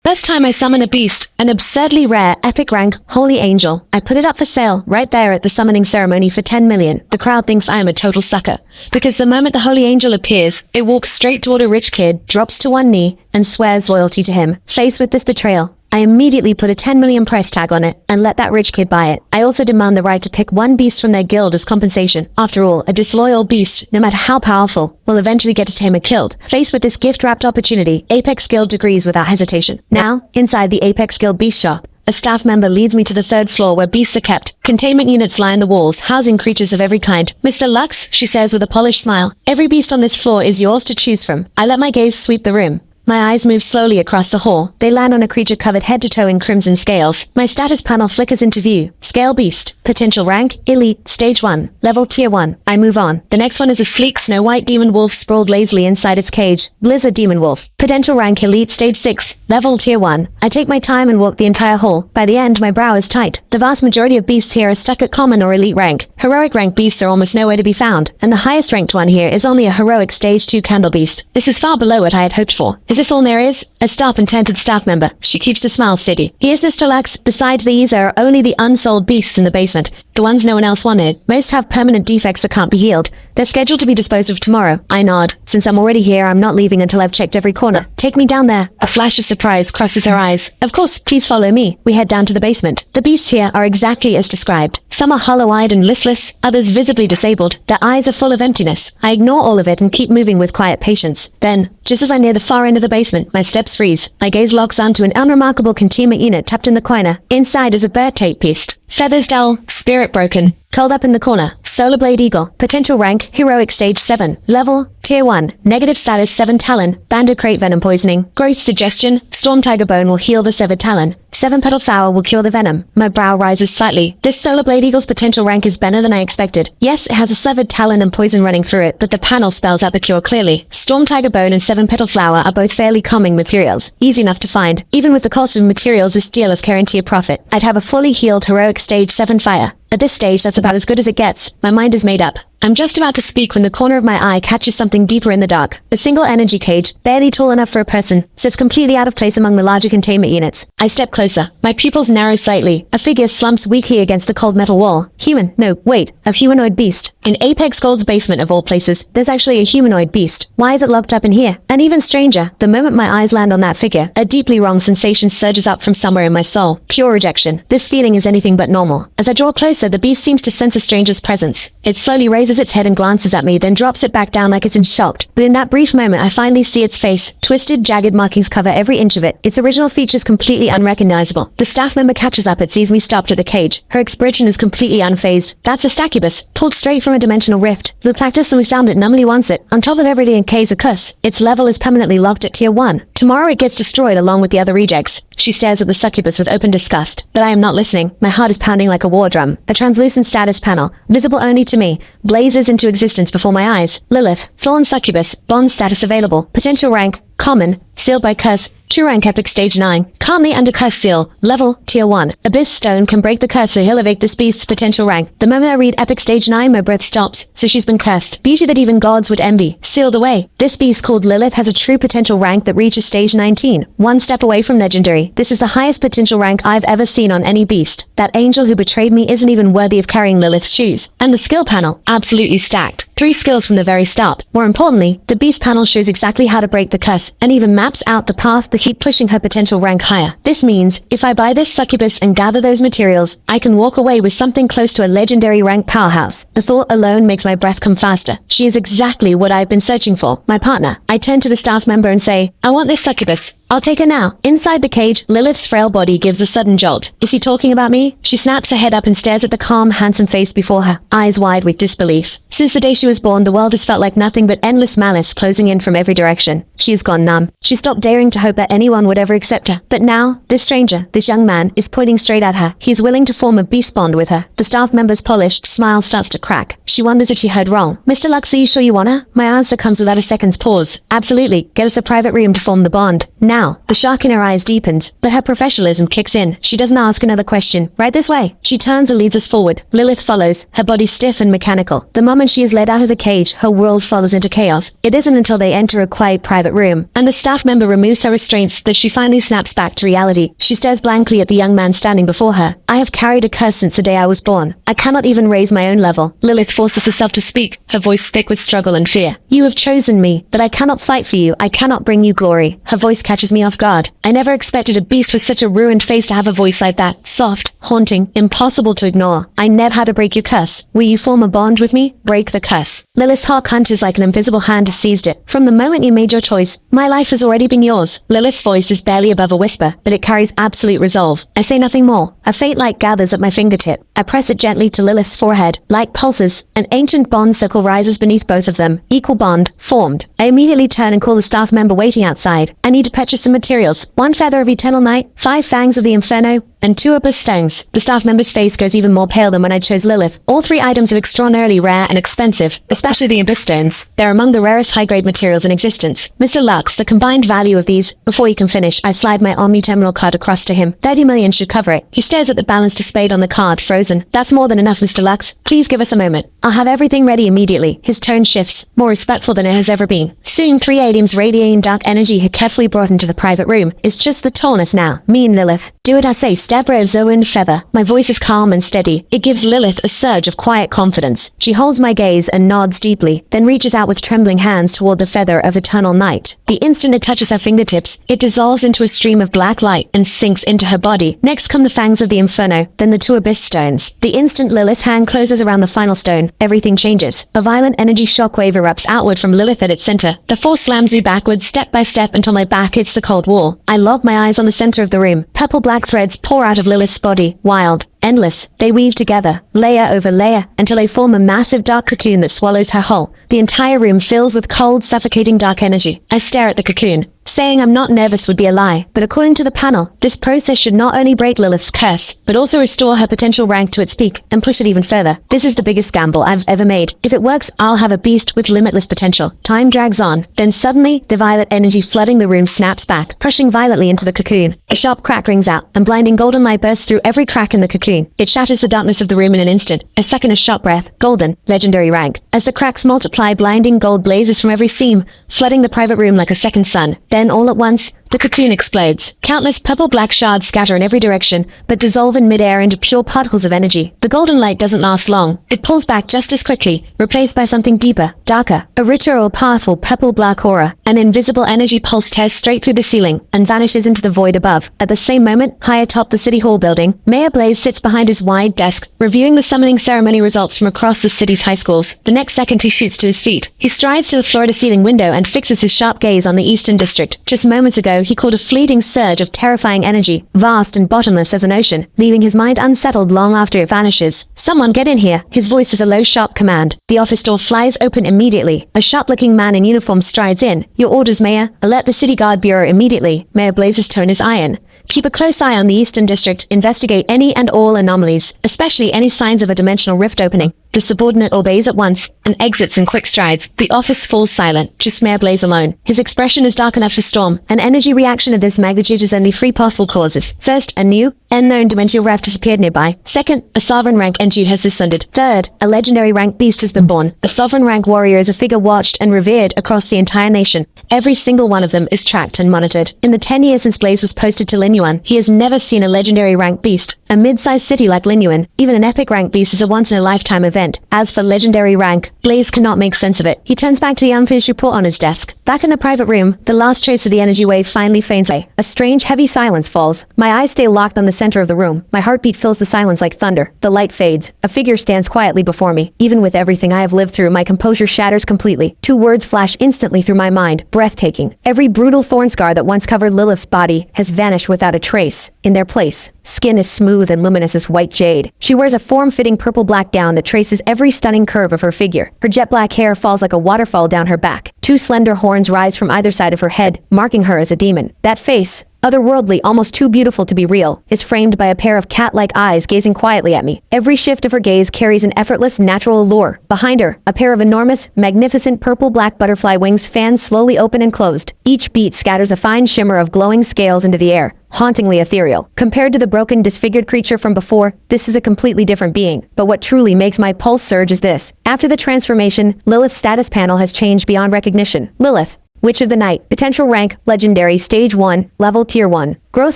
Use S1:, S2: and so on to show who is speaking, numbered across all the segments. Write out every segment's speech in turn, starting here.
S1: First time I summon a beast, an absurdly rare, epic rank, Holy Angel. I put it up for sale, right there at the summoning ceremony for 10 million. The crowd thinks I am a total sucker. Because the moment the Holy Angel appears, it walks straight toward a rich kid, drops to one knee, and swears loyalty to him. Faced with this betrayal, I immediately put a 10 million price tag on it and let that rich kid buy it. I also demand the right to pick one beast from their guild as compensation. After all, a disloyal beast, no matter how powerful, will eventually get to tame it killed. Faced with this gift-wrapped opportunity, Apex Guild agrees without hesitation. Now, inside the Apex Guild beast shop, a staff member leads me to the third floor where beasts are kept. Containment units line the walls, housing creatures of every kind. Mr. Lux, she says with a polished smile, every beast on this floor is yours to choose from. I let my gaze sweep the room. My eyes move slowly across the hall. They land on a creature covered head to toe in crimson scales. My status panel flickers into view. Scale beast. Potential rank, elite, stage 1. Level tier 1. I move on. The next one is a sleek snow white demon wolf sprawled lazily inside its cage. Blizzard demon wolf. Potential rank, elite, stage 6. Level tier 1. I take my time and walk the entire hall. By the end, my brow is tight. The vast majority of beasts here are stuck at common or elite rank. Heroic rank beasts are almost nowhere to be found. And the highest ranked one here is only a heroic stage 2 candle beast. This is far below what I had hoped for. Is this all there is? I stop and turn to the staff member. She keeps the smile steady. Here's Mr. Lux. Besides these, there are only the unsold beasts in the basement. The ones no one else wanted. Most have permanent defects that can't be healed. They're scheduled to be disposed of tomorrow. I nod. Since I'm already here, I'm not leaving until I've checked every corner. Take me down there. A flash of surprise crosses her eyes. Of course, please follow me. We head down to the basement. The beasts here are exactly as described. Some are hollow-eyed and listless, others visibly disabled. Their eyes are full of emptiness. I ignore all of it and keep moving with quiet patience. Then, just as I near the far end of the basement, my steps freeze. My gaze locks onto an unremarkable containment unit tucked in the corner. Inside is a bird tape beast. Feathers dull, spirit broken. Curled up in the corner. Solar Blade Eagle. Potential rank, heroic stage 7. Level, tier 1. Negative status 7 talon. Banded crate venom poisoning. Growth suggestion. Storm Tiger Bone will heal the severed talon. 7 petal flower will cure the venom. My brow rises slightly. This Solar Blade Eagle's potential rank is better than I expected. Yes, it has a severed talon and poison running through it, but the panel spells out the cure clearly. Storm Tiger Bone and 7 petal flower are both fairly common materials. Easy enough to find. Even with the cost of materials, this deal is guarantee a profit. I'd have a fully healed heroic stage 7 fire. At this stage, that's about as good as it gets. My mind is made up. I'm just about to speak when the corner of my eye catches something deeper in the dark. A single energy cage, barely tall enough for a person, sits completely out of place among the larger containment units. I step closer. My pupils narrow slightly. A figure slumps weakly against the cold metal wall. Human. No, wait. A humanoid beast. In Apex Gold's basement of all places, there's actually a humanoid beast. Why is it locked up in here? And even stranger, the moment my eyes land on that figure, a deeply wrong sensation surges up from somewhere in my soul. Pure rejection. This feeling is anything but normal. As I draw closer, the beast seems to sense a stranger's presence. It slowly raises its head and glances at me, then drops it back down like it's in shock. But in that brief moment, I finally see its face. Twisted, jagged markings cover every inch of it. Its original features completely unrecognizable. The staff member catches up and sees me stopped at the cage. Her expression is completely unfazed. That's a Stacubus, pulled straight from a dimensional rift. The practice we found it numbly wants it. On top of everything in K's a cuss. Its level is permanently locked at tier 1. Tomorrow it gets destroyed along with the other rejects. She stares at the succubus with open disgust. But I am not listening. My heart is pounding like a war drum. A translucent status panel, visible only to me, blazes into existence before my eyes. Lilith, fallen succubus, bond status available. Potential rank, common, sealed by curse. True rank epic stage 9. Currently under curse seal. Level, tier 1. Abyss stone can break the curse so he'll evict this beast's potential rank. The moment I read epic stage 9, my breath stops. So she's been cursed. Beauty that even gods would envy. Sealed away. This beast called Lilith has a true potential rank that reaches stage 19. One step away from legendary. This is the highest potential rank I've ever seen on any beast. That angel who betrayed me isn't even worthy of carrying Lilith's shoes. And the skill panel, absolutely stacked. 3 skills from the very start. More importantly, the beast panel shows exactly how to break the curse, and even maps out the path to keep pushing her potential rank higher. This means, if I buy this succubus and gather those materials, I can walk away with something close to a legendary rank powerhouse. The thought alone makes my breath come faster. She is exactly what I've been searching for, my partner. I turn to the staff member and say, I want this succubus. I'll take her now. Inside the cage, Lilith's frail body gives a sudden jolt. Is he talking about me? She snaps her head up and stares at the calm, handsome face before her, eyes wide with disbelief. Since the day she was born, the world has felt like nothing but endless malice closing in from every direction. She has gone numb. She stopped daring to hope that anyone would ever accept her. But now, this stranger, this young man, is pointing straight at her. He is willing to form a beast bond with her. The staff member's polished smile starts to crack. She wonders if she heard wrong. Mr. Lux, are you sure you want her? My answer comes without a second's pause. Absolutely. Get us a private room to form the bond. Now. Wow, the shock in her eyes deepens, but her professionalism kicks in. She doesn't ask another question. Right this way. She turns and leads us forward. Lilith follows, her body stiff and mechanical. The moment she is led out of the cage, her world falls into chaos. It isn't until they enter a quiet private room, and the staff member removes her restraints, that she finally snaps back to reality. She stares blankly at the young man standing before her. I have carried a curse since the day I was born. I cannot even raise my own level. Lilith forces herself to speak, her voice thick with struggle and fear. You have chosen me, but I cannot fight for you. I cannot bring you glory. Her voice catches me off guard. I never expected a beast with such a ruined face to have a voice like that. Soft, haunting, impossible to ignore. I never had to break your curse. Will you form a bond with me? Break the curse. Lilith's heart hunches like an invisible hand has seized it. From the moment you made your choice, my life has already been yours. Lilith's voice is barely above a whisper, but it carries absolute resolve. I say nothing more. A faint light gathers at my fingertip. I press it gently to Lilith's forehead. Like pulses, an ancient bond circle rises beneath both of them. Equal bond, formed. I immediately turn and call the staff member waiting outside. I need to purchase some materials. 1 feather of eternal night, 5 fangs of the inferno, and 2 opus stones. The staff member's face goes even more pale than when I chose Lilith. All 3 items are extraordinarily rare and expensive, especially the abyss stones. They're among the rarest high-grade materials in existence. Mr. Lux, the combined value of these. Before he can finish, I slide my omni-terminal card across to him. 30 million should cover it. He stares at the balance displayed on the card, frozen. That's more than enough, Mr. Lux. Please give us a moment. I'll have everything ready immediately. His tone shifts, more respectful than it has ever been. Soon 3 items radiating dark energy had carefully brought into the private room. It's just the tallness now. Me and Lilith. Do what I say, step brave Zoe feather. My voice is calm and steady. It gives Lilith a surge of quiet confidence. She holds my gaze and nods deeply, then reaches out with trembling hands toward the feather of eternal night. The instant it touches her fingertips, it dissolves into a stream of black light and sinks into her body. Next come the fangs of the inferno, then the 2 abyss stones. The instant Lilith's hand closes around the final stone, everything changes. A violent energy shockwave erupts outward from Lilith at its center. The force slams me backwards step by step until my back hits the cold wall. I lock my eyes on the center of the room. Purple black threads pour out of Lilith's body, wild, endless. They weave together, layer over layer, until they form a massive dark cocoon that swallows her whole. The entire room fills with cold, suffocating dark energy. I stare at the cocoon. Saying I'm not nervous would be a lie, but according to the panel, this process should not only break Lilith's curse, but also restore her potential rank to its peak and push it even further. This is the biggest gamble I've ever made. If it works, I'll have a beast with limitless potential. Time drags on. Then suddenly, the violet energy flooding the room snaps back, crushing violently into the cocoon. A sharp crack rings out, and blinding golden light bursts through every crack in the cocoon. It shatters the darkness of the room in an instant. A second of sharp breath. Golden. Legendary rank. As the cracks multiply, blinding gold blazes from every seam, flooding the private room like a second sun. Then all at once, the cocoon explodes. Countless purple-black shards scatter in every direction, but dissolve in midair into pure particles of energy. The golden light doesn't last long. It pulls back just as quickly, replaced by something deeper, darker, a richer or powerful purple-black aura. An invisible energy pulse tears straight through the ceiling and vanishes into the void above. At the same moment, high atop the City Hall building, Mayor Blaze sits behind his wide desk, reviewing the summoning ceremony results from across the city's high schools. The next second he shoots to his feet. He strides to the floor-to-ceiling window and fixes his sharp gaze on the Eastern District. Just moments ago, he caught a fleeting surge of terrifying energy, vast and bottomless as an ocean, leaving his mind unsettled long after it vanishes. Someone get in here. His voice is a low, sharp command. The office door flies open immediately. A sharp-looking man in uniform strides in. Your orders, Mayor. Alert the City Guard Bureau immediately. Mayor Blaze's tone is iron. Keep a close eye on the Eastern District. Investigate any and all anomalies, especially any signs of a dimensional rift opening. The subordinate obeys at once and exits in quick strides. The office falls silent, just Mayor Blaze alone. His expression is dark enough to storm. An energy reaction of this magnitude has only 3 possible causes. First, a new, unknown dimensional rift has appeared nearby. Second, a sovereign rank entity has descended. Third, a legendary rank beast has been born. A sovereign rank warrior is a figure watched and revered across the entire nation. Every single one of them is tracked and monitored. In the 10 years since Blaze was posted to Linyuan, he has never seen a legendary rank beast. A mid-sized city like Linyuan, even an epic rank beast is a once-in-a-lifetime event. As for legendary rank, Blaze cannot make sense of it. He turns back to the unfinished report on his desk. Back in the private room, the last trace of the energy wave finally fades away. A strange, heavy silence falls. My eyes stay locked on the center of the room. My heartbeat fills the silence like thunder. The light fades. A figure stands quietly before me. Even with everything I have lived through, my composure shatters completely. 2 words flash instantly through my mind. Breathtaking. Every brutal thorn scar that once covered Lilith's body has vanished without a trace. In their place, skin is smooth and luminous as white jade. She wears a form-fitting purple-black gown that traces every stunning curve of her figure. Her jet-black hair falls like a waterfall down her back. 2 slender horns rise from either side of her head, marking her as a demon. That face, otherworldly, almost too beautiful to be real, is framed by a pair of cat-like eyes gazing quietly at me. Every shift of her gaze carries an effortless, natural allure. Behind her, a pair of enormous, magnificent purple-black butterfly wings fan slowly open and closed. Each beat scatters a fine shimmer of glowing scales into the air, hauntingly ethereal. Compared to the broken, disfigured creature from before, this is a completely different being. But what truly makes my pulse surge is this. After the transformation, Lilith's status panel has changed beyond recognition. Lilith, Witch of the Night, potential rank, legendary, stage 1, level tier 1. Growth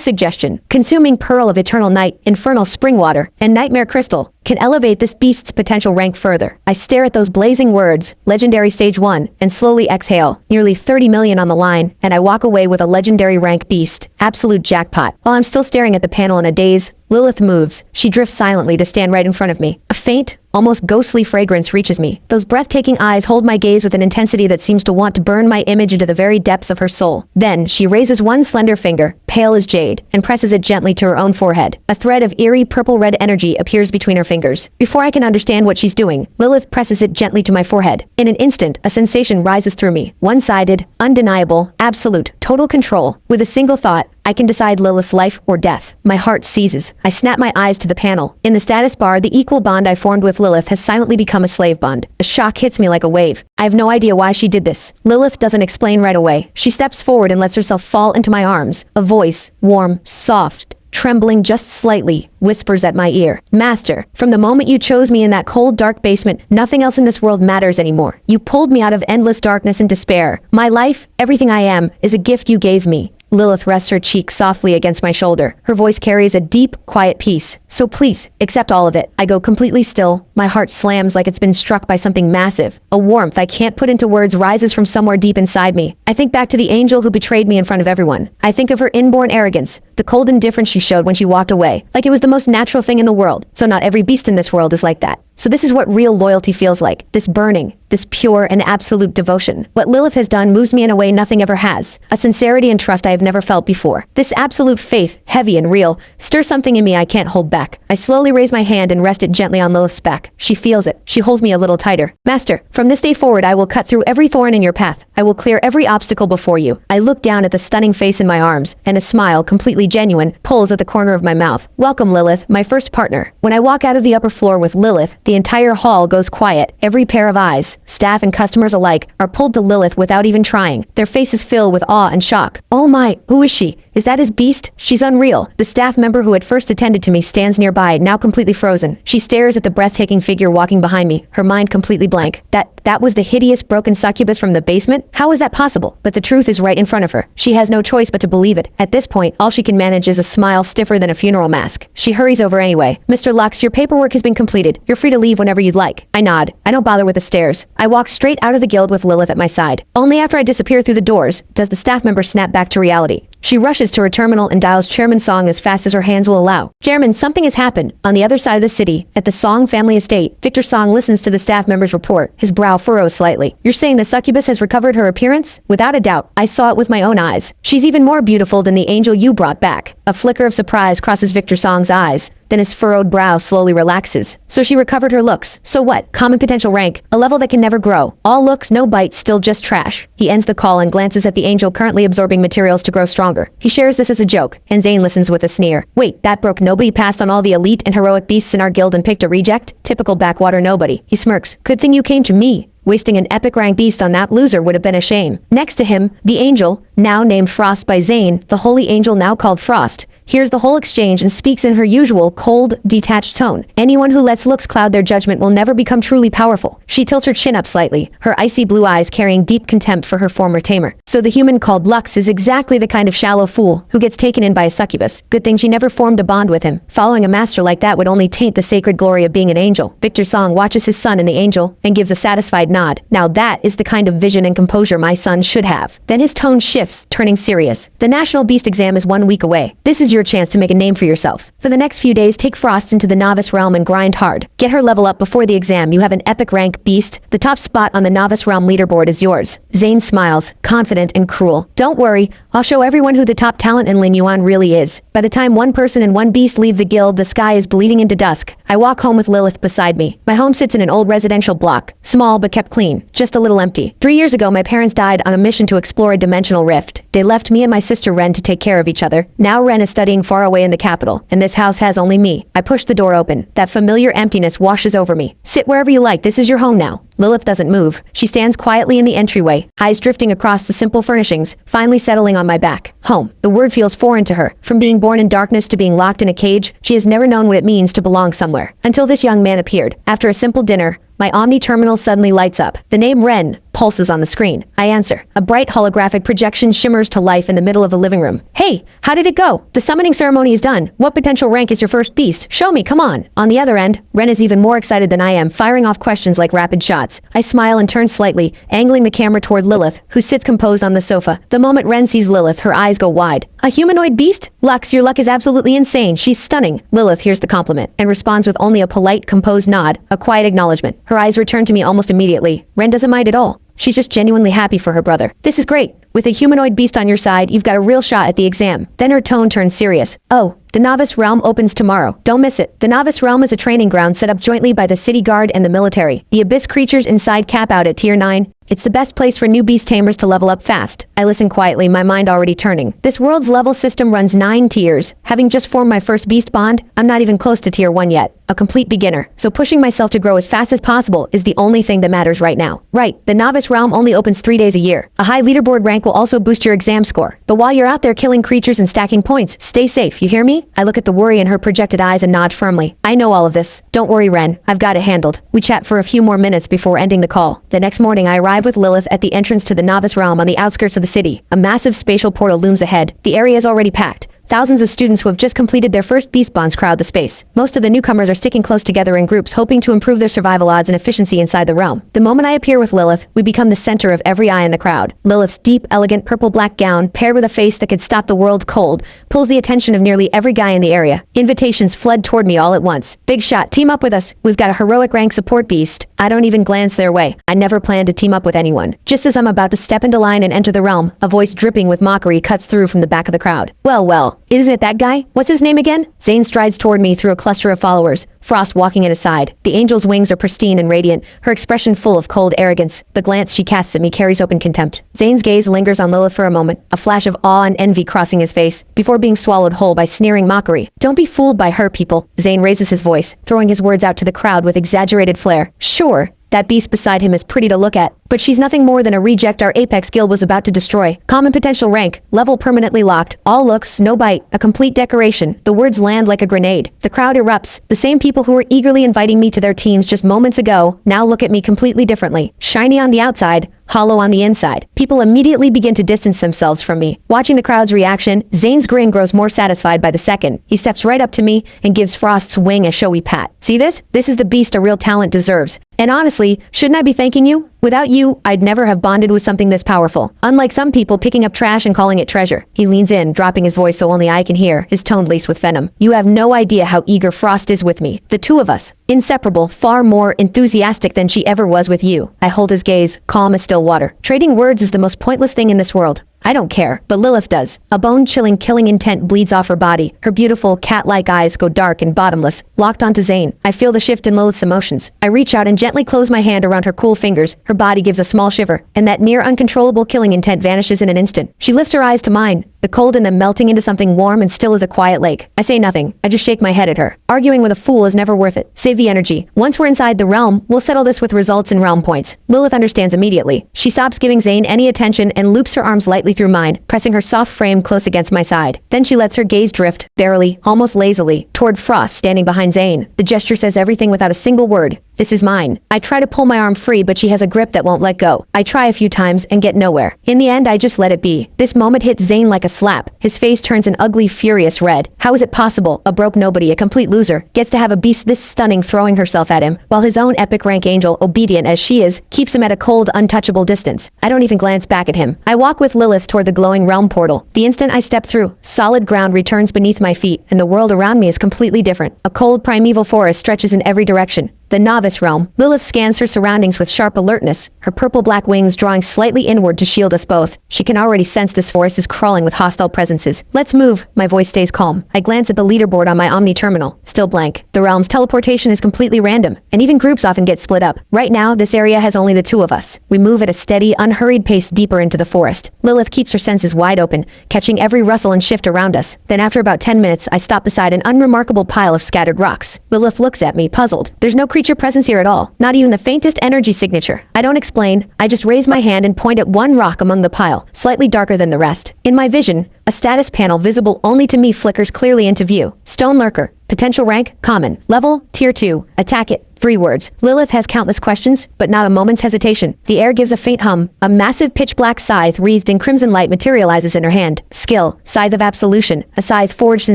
S1: suggestion, consuming Pearl of Eternal Night, Infernal Springwater, and Nightmare Crystal can elevate this beast's potential rank further. I stare at those blazing words, legendary stage 1, and slowly exhale, nearly 30 million on the line, and I walk away with a legendary rank beast. Absolute jackpot. While I'm still staring at the panel in a daze, Lilith moves. She drifts silently to stand right in front of me. A faint, almost ghostly fragrance reaches me. Those breathtaking eyes hold my gaze with an intensity that seems to want to burn my image into the very depths of her soul. Then, she raises one slender finger, pale as jade, and presses it gently to her own forehead. A thread of eerie purple-red energy appears between her fingers. Before I can understand what she's doing, Lilith presses it gently to my forehead. In an instant, a sensation rises through me. One-sided, undeniable, absolute, total control. With a single thought, I can decide Lilith's life or death. My heart seizes. I snap my eyes to the panel. In the status bar, the equal bond I formed with Lilith has silently become a slave bond. A shock hits me like a wave. I have no idea why she did this. Lilith doesn't explain right away. She steps forward and lets herself fall into my arms. A voice, warm, soft, trembling just slightly, whispers at my ear. Master, from the moment you chose me in that cold, dark basement, nothing else in this world matters anymore. You pulled me out of endless darkness and despair. My life, everything I am, is a gift you gave me. Lilith rests her cheek softly against my shoulder. Her voice carries a deep, quiet peace. So please, accept all of it. I go completely still. My heart slams like it's been struck by something massive. A warmth I can't put into words rises from somewhere deep inside me. I think back to the angel who betrayed me in front of everyone. I think of her inborn arrogance, the cold indifference she showed when she walked away, like it was the most natural thing in the world. So not every beast in this world is like that. So this is what real loyalty feels like. This burning, this pure and absolute devotion. What Lilith has done moves me in a way nothing ever has. A sincerity and trust I have never felt before. This absolute faith, heavy and real, stirs something in me I can't hold back. I slowly raise my hand and rest it gently on Lilith's back. She feels it. She holds me a little tighter. Master, from this day forward I will cut through every thorn in your path. I will clear every obstacle before you. I look down at the stunning face in my arms, and a smile, completely genuine, pulls at the corner of my mouth. Welcome, Lilith, my first partner. When I walk out of the upper floor with Lilith, the entire hall goes quiet. Every pair of eyes, staff and customers alike, are pulled to Lilith without even trying. Their faces fill with awe and shock. Oh my, who is she? Is that his beast? She's unreal. The staff member who had first attended to me stands nearby, now completely frozen. She stares at the breathtaking figure walking behind me, her mind completely blank. That was the hideous broken succubus from the basement? How is that possible? But the truth is right in front of her. She has no choice but to believe it. At this point, all she can manage is a smile stiffer than a funeral mask. She hurries over anyway. Mr. Lux, your paperwork has been completed. You're free to leave whenever you'd like. I nod. I don't bother with the stares. I walk straight out of the guild with Lilith at my side. Only after I disappear through the doors does the staff member snap back to reality. She rushes to her terminal and dials Chairman Song as fast as her hands will allow. Chairman, something has happened. On the other side of the city, at the Song family estate, Victor Song listens to the staff member's report. His brow furrows slightly. You're saying the succubus has recovered her appearance? Without a doubt. I saw it with my own eyes. She's even more beautiful than the angel you brought back. A flicker of surprise crosses Victor Song's eyes. Then his furrowed brow slowly relaxes. So she recovered her looks. So what? Common potential rank. A level that can never grow. All looks, no bites, still just trash. He ends the call and glances at the angel currently absorbing materials to grow stronger. He shares this as a joke, and Zane listens with a sneer. Wait, that broke nobody passed on all the elite and heroic beasts in our guild and picked a reject? Typical backwater nobody. He smirks. Good thing you came to me. Wasting an epic rank beast on that loser would have been a shame. Next to him, the angel, now named Frost by Zane, the holy angel now called Frost, hears the whole exchange and speaks in her usual, cold, detached tone. Anyone who lets looks cloud their judgment will never become truly powerful. She tilts her chin up slightly, her icy blue eyes carrying deep contempt for her former tamer. So the human called Lux is exactly the kind of shallow fool who gets taken in by a succubus. Good thing she never formed a bond with him. Following a master like that would only taint the sacred glory of being an angel. Victor Song watches his son in the angel and gives a satisfied nod. Now that is the kind of vision and composure my son should have. Then his tone shifts, turning serious. The National Beast exam is 1 week away. This is your your chance to make a name for yourself. For the next few days, take Frost into the novice realm and grind hard. Get her level up before the exam. You have an epic rank, beast. The top spot on the novice realm leaderboard is yours. Zane smiles, confident and cruel. Don't worry, I'll show everyone who the top talent in Lin Yuan really is. By the time one person and one beast leave the guild, the sky is bleeding into dusk. I walk home with Lilith beside me. My home sits in an old residential block. Small but kept clean. Just a little empty. 3 years ago, my parents died on a mission to explore a dimensional rift. They left me and my sister Ren to take care of each other. Now Ren is studying far away in the capital, and this house has only me. I push the door open. That familiar emptiness washes over me. Sit wherever you like. This is your home now. Lilith doesn't move. She stands quietly in the entryway, eyes drifting across the simple furnishings, finally settling on my back. Home. The word feels foreign to her. From being born in darkness to being locked in a cage, she has never known what it means to belong somewhere. Until this young man appeared. After a simple dinner, my Omni terminal suddenly lights up. The name Ren pulses on the screen. I answer. A bright holographic projection shimmers to life in the middle of the living room. Hey, how did it go? The summoning ceremony is done. What potential rank is your first beast? Show me, come on. On the other end, Ren is even more excited than I am, firing off questions like rapid shots. I smile and turn slightly, angling the camera toward Lilith, who sits composed on the sofa. The moment Ren sees Lilith, her eyes go wide. A humanoid beast? Lux, your luck is absolutely insane. She's stunning. Lilith hears the compliment and responds with only a polite, composed nod, a quiet acknowledgement. Her eyes return to me almost immediately. Ren doesn't mind at all. She's just genuinely happy for her brother. This is great. With a humanoid beast on your side, you've got a real shot at the exam. Then her tone turns serious. Oh, the Novice Realm opens tomorrow. Don't miss it. The Novice Realm is a training ground set up jointly by the City Guard and the military. The Abyss creatures inside cap out at Tier 9. It's the best place for new beast tamers to level up fast. I listen quietly, my mind already turning. This world's level system runs 9 tiers. Having just formed my first beast bond, I'm not even close to Tier 1 yet. A complete beginner. So pushing myself to grow as fast as possible is the only thing that matters right now. Right, the Novice Realm only opens 3 days a year. A high leaderboard rank will also boost your exam score. But while you're out there killing creatures and stacking points, stay safe, you hear me? I look at the worry in her projected eyes and nod firmly. I know all of this. Don't worry, Ren. I've got it handled. We chat for a few more minutes before ending the call. The next morning, I arrive with Lilith at the entrance to the Novice Realm on the outskirts of the city. A massive spatial portal looms ahead. The area is already packed. Thousands of students who have just completed their first beast bonds crowd the space. Most of the newcomers are sticking close together in groups, hoping to improve their survival odds and efficiency inside the realm. The moment I appear with Lilith, we become the center of every eye in the crowd. Lilith's deep, elegant purple-black gown, paired with a face that could stop the world cold, pulls the attention of nearly every guy in the area. Invitations flood toward me all at once. Big shot, team up with us. We've got a heroic rank support beast. I don't even glance their way. I never planned to team up with anyone. Just as I'm about to step into line and enter the realm, a voice dripping with mockery cuts through from the back of the crowd. Well, isn't it that guy? What's his name again? Zane strides toward me through a cluster of followers, Frost walking at his side. The angel's wings are pristine and radiant, her expression full of cold arrogance. The glance she casts at me carries open contempt. Zane's gaze lingers on Lilith for a moment, a flash of awe and envy crossing his face, before being swallowed whole by sneering mockery. Don't be fooled by her, people. Zane raises his voice, throwing his words out to the crowd with exaggerated flair. Sure, that beast beside him is pretty to look at, but she's nothing more than a reject our Apex guild was about to destroy. Common potential rank, level permanently locked, all looks, no bite, a complete decoration. The words land like a grenade. The crowd erupts. The same people who were eagerly inviting me to their teams just moments ago now look at me completely differently. Shiny on the outside, hollow on the inside. People immediately begin to distance themselves from me. Watching the crowd's reaction, Zane's grin grows more satisfied by the second. He steps right up to me and gives Frost's wing a showy pat. See this? This is the beast a real talent deserves. And honestly, shouldn't I be thanking you? Without you, I'd never have bonded with something this powerful. Unlike some people picking up trash and calling it treasure. He leans in, dropping his voice so only I can hear, his tone laced with venom. You have no idea how eager Frost is with me. The two of us. Inseparable, far more enthusiastic than she ever was with you. I hold his gaze, calm as still water. Trading words is the most pointless thing in this world. I don't care, but Lilith does. A bone-chilling, killing intent bleeds off her body. Her beautiful, cat-like eyes go dark and bottomless, locked onto Zane. I feel the shift in Lilith's emotions. I reach out and gently close my hand around her cool fingers. Her body gives a small shiver, and that near uncontrollable killing intent vanishes in an instant. She lifts her eyes to mine, the cold in them melting into something warm and still as a quiet lake. I say nothing. I just shake my head at her. Arguing with a fool is never worth it. Save the energy. Once we're inside the realm, we'll settle this with results and realm points. Lilith understands immediately. She stops giving Zane any attention and loops her arms lightly through mine, pressing her soft frame close against my side. Then she lets her gaze drift, barely, almost lazily, toward Frost standing behind Zane. The gesture says everything without a single word. This is mine. I try to pull my arm free, but she has a grip that won't let go. I try a few times and get nowhere. In the end, I just let it be. This moment hits Zane like a slap. His face turns an ugly, furious red. How is it possible? A broke nobody, a complete loser, gets to have a beast this stunning throwing herself at him, while his own epic rank angel, obedient as she is, keeps him at a cold, untouchable distance. I don't even glance back at him. I walk with Lilith toward the glowing realm portal. The instant I step through, solid ground returns beneath my feet, and the world around me is completely different. A cold, primeval forest stretches in every direction. The novice realm. Lilith scans her surroundings with sharp alertness, her purple-black wings drawing slightly inward to shield us both. She can already sense this forest is crawling with hostile presences. Let's move. My voice stays calm. I glance at the leaderboard on my Omni terminal. Still blank. The realm's teleportation is completely random, and even groups often get split up. Right now, this area has only the two of us. We move at a steady, unhurried pace deeper into the forest. Lilith keeps her senses wide open, catching every rustle and shift around us. Then after about 10 minutes, I stop beside an unremarkable pile of scattered rocks. Lilith looks at me, puzzled. There's no creature presence here at all. Not even the faintest energy signature. I don't explain. I just raise my hand and point at one rock among the pile, slightly darker than the rest. In my vision, a status panel visible only to me flickers clearly into view. Stone Lurker. Potential rank, common. Level, tier 2. Attack it. 3 words. Lilith has countless questions, but not a moment's hesitation. The air gives a faint hum. A massive pitch-black scythe wreathed in crimson light materializes in her hand. Skill, Scythe of Absolution. A scythe forged in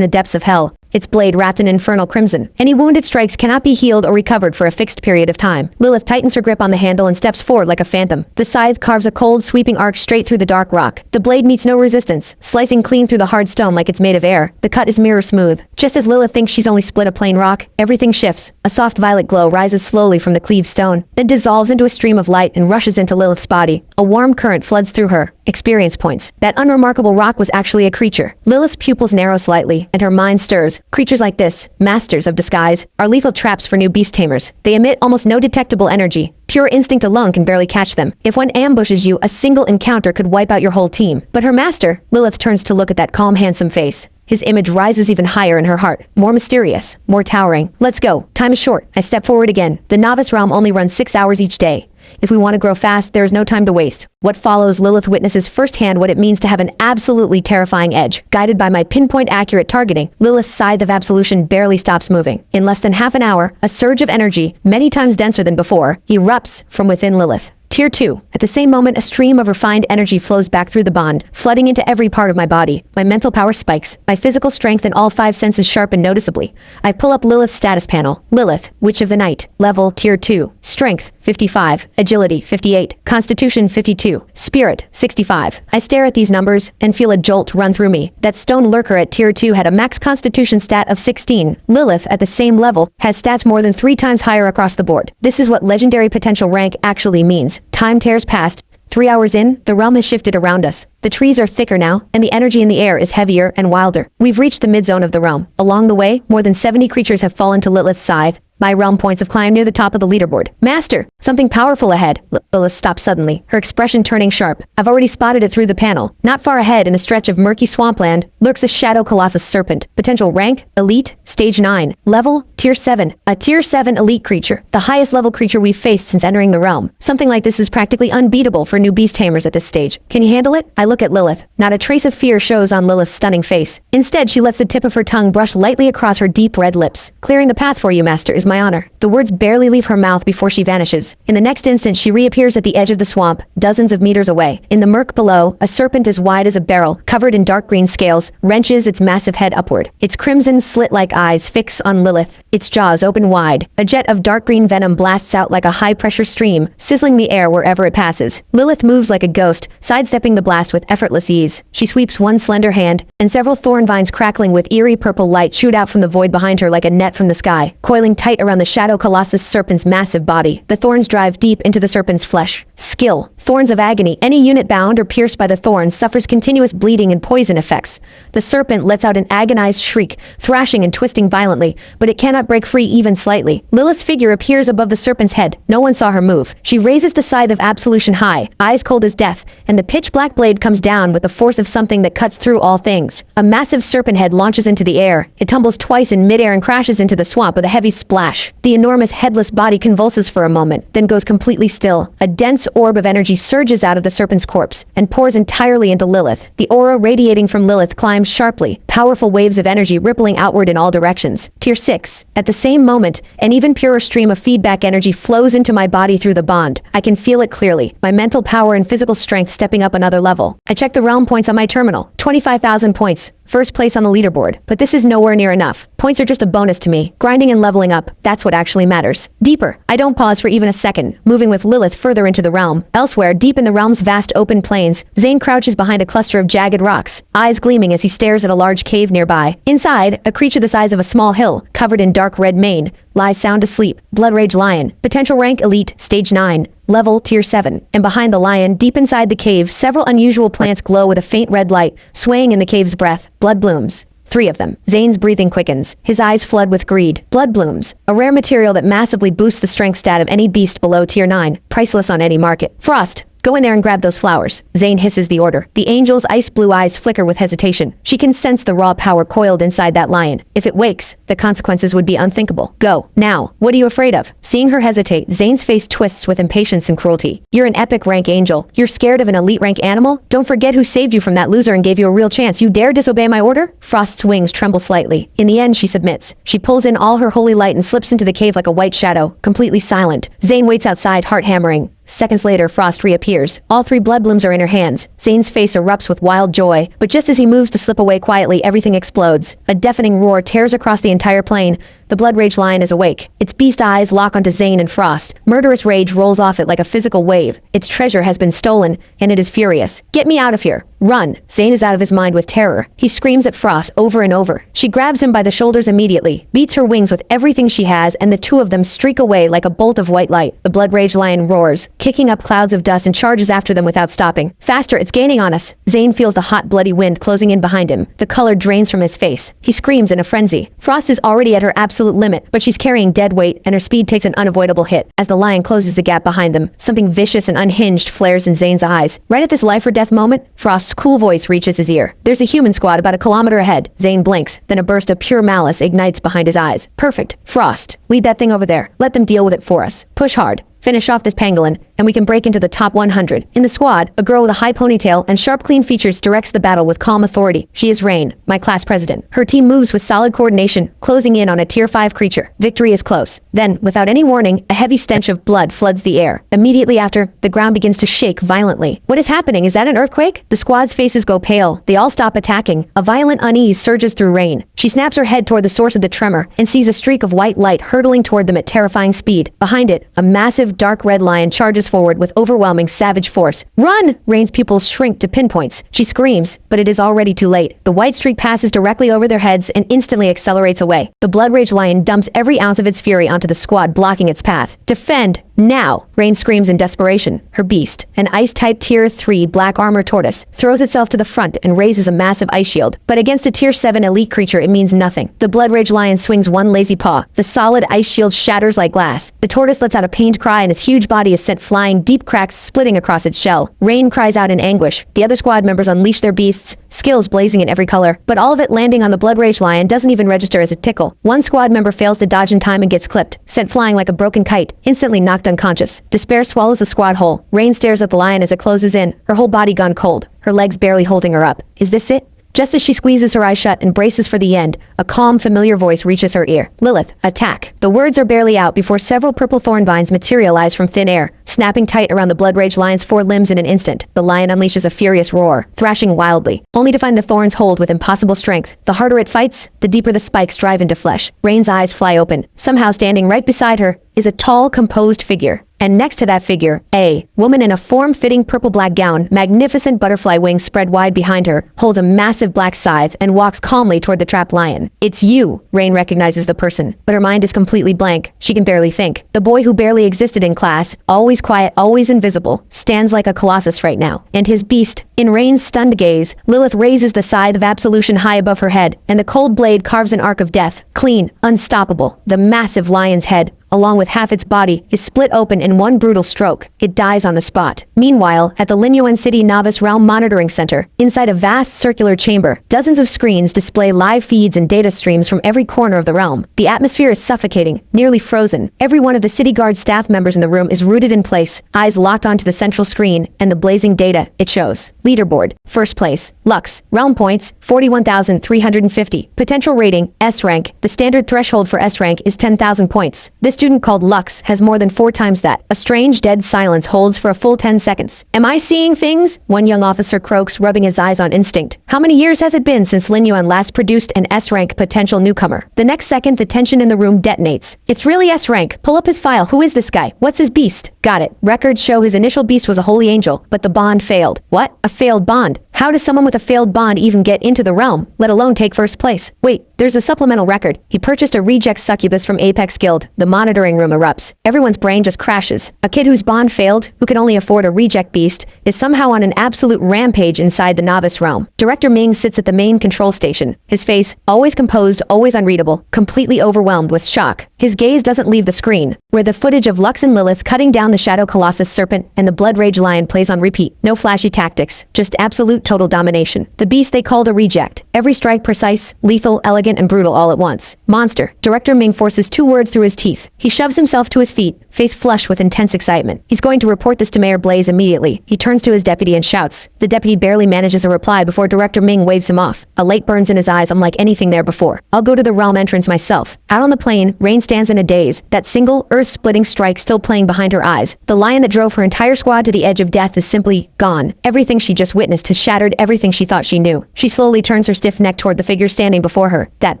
S1: the depths of hell. Its blade wrapped in infernal crimson. Any wound it strikes cannot be healed or recovered for a fixed period of time. Lilith tightens her grip on the handle and steps forward like a phantom. The scythe carves a cold, sweeping arc straight through the dark rock. The blade meets no resistance, slicing clean through the hard stone like it's made of air. The cut is mirror smooth. Just as Lilith thinks she's only split a plain rock, everything shifts. A soft violet glow rises slowly from the cleaved stone, then dissolves into a stream of light and rushes into Lilith's body. A warm current floods through her. Experience points. That unremarkable rock was actually a creature. Lilith's pupils narrow slightly, and her mind stirs. Creatures like this, masters of disguise, are lethal traps for new beast tamers. They emit almost no detectable energy. Pure instinct alone can barely catch them. If one ambushes you, a single encounter could wipe out your whole team. But her master, Lilith turns to look at that calm, handsome face. His image rises even higher in her heart, more mysterious, more towering. Let's go. Time is short. I step forward again. The novice realm only runs 6 hours each day. If we want to grow fast, there is no time to waste. What follows, Lilith witnesses firsthand what it means to have an absolutely terrifying edge. Guided by my pinpoint accurate targeting, Lilith's scythe of absolution barely stops moving. In less than half an hour, a surge of energy, many times denser than before, erupts from within Lilith. Tier 2. At the same moment, a stream of refined energy flows back through the bond, flooding into every part of my body. My mental power spikes, my physical strength and all 5 senses sharpen noticeably. I pull up Lilith's status panel. Lilith, Witch of the Night. Level, Tier 2. Strength, 55. Agility, 58. Constitution, 52. Spirit, 65. I stare at these numbers and feel a jolt run through me. That Stone Lurker at Tier 2 had a max Constitution stat of 16. Lilith, at the same level, has stats more than 3 times higher across the board. This is what legendary potential rank actually means. Time tears past. 3 hours in, the realm has shifted around us. The trees are thicker now, and the energy in the air is heavier and wilder. We've reached the mid-zone of the realm. Along the way, more than 70 creatures have fallen to Lilith's scythe. My realm points have climbed near the top of the leaderboard. Master! Something powerful ahead. Lilith stops suddenly, her expression turning sharp. I've already spotted it through the panel. Not far ahead, in a stretch of murky swampland, lurks a shadow colossus serpent. Potential rank, elite, stage 9. Level, tier 7. A tier 7 elite creature. The highest level creature we've faced since entering the realm. Something like this is practically unbeatable for new beast tamers at this stage. Can you handle it? I look at Lilith. Not a trace of fear shows on Lilith's stunning face. Instead, she lets the tip of her tongue brush lightly across her deep red lips. Clearing the path for you, Master, is my honor. The words barely leave her mouth before she vanishes. In the next instant, she reappears at the edge of the swamp, dozens of meters away. In the murk below, a serpent as wide as a barrel, covered in dark green scales, wrenches its massive head upward. Its crimson slit-like eyes fix on Lilith, its jaws open wide. A jet of dark green venom blasts out like a high-pressure stream, sizzling the air wherever it passes. Lilith moves like a ghost, sidestepping the blast with effortless ease. She sweeps one slender hand, and several thorn vines crackling with eerie purple light shoot out from the void behind her like a net from the sky, coiling tight around the shadow colossus serpent's massive body. The thorns drive deep into the serpent's flesh. Skill. Thorns of agony. Any unit bound or pierced by the thorns suffers continuous bleeding and poison effects. The serpent lets out an agonized shriek, thrashing and twisting violently, but it cannot break free even slightly. Lilith's figure appears above the serpent's head. No one saw her move. She raises the scythe of absolution high, eyes cold as death, and the pitch-black blade comes down with the force of something that cuts through all things. A massive serpent head launches into the air. It tumbles twice in midair and crashes into the swamp with a heavy splash. The enormous headless body convulses for a moment, then goes completely still. A dense orb of energy surges out of the serpent's corpse and pours entirely into Lilith. The aura radiating from Lilith climbs sharply, powerful waves of energy rippling outward in all directions. Tier 6. At the same moment, an even purer stream of feedback energy flows into my body through the bond. I can feel it clearly, my mental power and physical strength stepping up another level. I check the realm points on my terminal. 25,000 points. First place on the leaderboard. But this is nowhere near enough. Points are just a bonus to me. Grinding and leveling up, that's what actually matters. Deeper. I don't pause for even a second, moving with Lilith further into the realm. Elsewhere, deep in the realm's vast open plains, Zane crouches behind a cluster of jagged rocks, eyes gleaming as he stares at a large cave nearby. Inside, a creature the size of a small hill, covered in dark red mane, lies sound asleep. Blood Rage Lion. Potential rank Elite, Stage 9. Level Tier 7. And behind the lion, deep inside the cave, several unusual plants glow with a faint red light, swaying in the cave's breath. Blood blooms. 3 of them. Zane's breathing quickens. His eyes flood with greed. Blood blooms. A rare material that massively boosts the strength stat of any beast below Tier 9. Priceless on any market. Frost. Go in there and grab those flowers. Zane hisses the order. The angel's ice-blue eyes flicker with hesitation. She can sense the raw power coiled inside that lion. If it wakes, the consequences would be unthinkable. Go. Now. What are you afraid of? Seeing her hesitate, Zane's face twists with impatience and cruelty. You're an epic rank angel. You're scared of an elite rank animal? Don't forget who saved you from that loser and gave you a real chance. You dare disobey my order? Frost's wings tremble slightly. In the end, she submits. She pulls in all her holy light and slips into the cave like a white shadow, completely silent. Zane waits outside, heart hammering. Seconds later, Frost reappears. All 3 blood blooms are in her hands. Zane's face erupts with wild joy, but just as he moves to slip away quietly, everything explodes. A deafening roar tears across the entire plain. The Blood Rage Lion is awake. Its beast eyes lock onto Zane and Frost. Murderous rage rolls off it like a physical wave. Its treasure has been stolen, and it is furious. Get me out of here. Run. Zane is out of his mind with terror. He screams at Frost over and over. She grabs him by the shoulders immediately, beats her wings with everything she has, and the 2 of them streak away like a bolt of white light. The Blood Rage Lion roars, kicking up clouds of dust and charges after them without stopping. Faster, it's gaining on us. Zane feels the hot, bloody wind closing in behind him. The color drains from his face. He screams in a frenzy. Frost is already at her absolute limit, but she's carrying dead weight, and her speed takes an unavoidable hit. As the lion closes the gap behind them, something vicious and unhinged flares in Zane's eyes. Right at this life or death moment, Frost's cool voice reaches his ear. There's a human squad about a kilometer ahead. Zane blinks, then a burst of pure malice ignites behind his eyes. Perfect. Frost, lead that thing over there. Let them deal with it for us. Push hard. Finish off this pangolin, and we can break into the top 100. In the squad, a girl with a high ponytail and sharp, clean features directs the battle with calm authority. She is Rain, my class president. Her team moves with solid coordination, closing in on a Tier 5 creature. Victory is close. Then, without any warning, a heavy stench of blood floods the air. Immediately after, the ground begins to shake violently. What is happening? Is that an earthquake? The squad's faces go pale. They all stop attacking. A violent unease surges through Rain. She snaps her head toward the source of the tremor and sees a streak of white light hurtling toward them at terrifying speed. Behind it, a massive dark red lion charges forward with overwhelming savage force. Run! Rain's pupils shrink to pinpoints. She screams, but it is already too late. The white streak passes directly over their heads and instantly accelerates away. The Blood Rage Lion dumps every ounce of its fury onto the squad, blocking its path. Defend! Now! Rain screams in desperation. Her beast, an ice-type Tier 3 black armor tortoise, throws itself to the front and raises a massive ice shield. But against a Tier 7 elite creature, it means nothing. The Blood Rage Lion swings one lazy paw. The solid ice shield shatters like glass. The tortoise lets out a pained cry and its huge body is sent flying, deep cracks splitting across its shell. Rain cries out in anguish. The other squad members unleash their beasts, skills blazing in every color, but all of it landing on the Blood Rage Lion doesn't even register as a tickle. One squad member fails to dodge in time and gets clipped, sent flying like a broken kite, instantly knocked unconscious. Despair swallows the squad whole. Rain stares at the lion as it closes in, her whole body gone cold, her legs barely holding her up. Is this it? Just as she squeezes her eyes shut and braces for the end, a calm, familiar voice reaches her ear. Lilith, attack. The words are barely out before several purple thorn vines materialize from thin air, snapping tight around the Blood Rage Lion's 4 limbs in an instant. The lion unleashes a furious roar, thrashing wildly, only to find the thorns hold with impossible strength. The harder it fights, the deeper the spikes drive into flesh. Rain's eyes fly open. Somehow standing right beside her is a tall, composed figure. And next to that figure, a woman in a form-fitting purple-black gown, magnificent butterfly wings spread wide behind her, holds a massive black scythe and walks calmly toward the trapped lion. It's you! Rain recognizes the person, but her mind is completely blank. She can barely think. The boy who barely existed in class, always quiet, always invisible, stands like a colossus right now. And his beast, in Rain's stunned gaze, Lilith raises the scythe of absolution high above her head, and the cold blade carves an arc of death. Clean, unstoppable. The massive lion's head, along with half its body, is split open in one brutal stroke. It dies on the spot. Meanwhile, at the Linyuan City Novice Realm Monitoring Center, inside a vast circular chamber, dozens of screens display live feeds and data streams from every corner of the realm. The atmosphere is suffocating, nearly frozen. Every one of the City Guard staff members in the room is rooted in place, eyes locked onto the central screen and the blazing data it shows. Leaderboard. First place. Lux. Realm points, 41,350. Potential rating, S rank. The standard threshold for S rank is 10,000 points. This student called Lux has more than 4 times that. A strange dead silence holds for a full 10 seconds. Am I seeing things? One young officer croaks, rubbing his eyes on instinct. How many years has it been since Lin Yuan last produced an S rank potential newcomer? The next second, the tension in the room detonates. It's really S rank. Pull up his file. Who is this guy? What's his beast? Got it. Records show his initial beast was a holy angel, but the bond failed. What? A failed bond? How does someone with a failed bond even get into the realm, let alone take first place? Wait, there's a supplemental record. He purchased a reject succubus from Apex Guild. The monitoring room erupts. Everyone's brain just crashes. A kid whose bond failed, who can only afford a reject beast, is somehow on an absolute rampage inside the novice realm. Director Ming sits at the main control station. His face, always composed, always unreadable, completely overwhelmed with shock. His gaze doesn't leave the screen, where the footage of Lux and Lilith cutting down the Shadow Colossus serpent and the Blood Rage Lion plays on repeat. No flashy tactics, just absolute total domination. The beast they called a reject. Every strike precise, lethal, elegant, and brutal all at once. Monster. Director Ming forces 2 words through his teeth. He shoves himself to his feet, face flush with intense excitement. He's going to report this to Mayor Blaze immediately. He turns to his deputy and shouts. The deputy barely manages a reply before Director Ming waves him off. A light burns in his eyes unlike anything there before. I'll go to the realm entrance myself. Out on the plain, Rain stands in a daze, that single, earth-splitting strike still playing behind her eyes. The lion that drove her entire squad to the edge of death is simply gone. Everything she just witnessed has shattered everything she thought she knew. She slowly turns her stiff neck toward the figure standing before her. That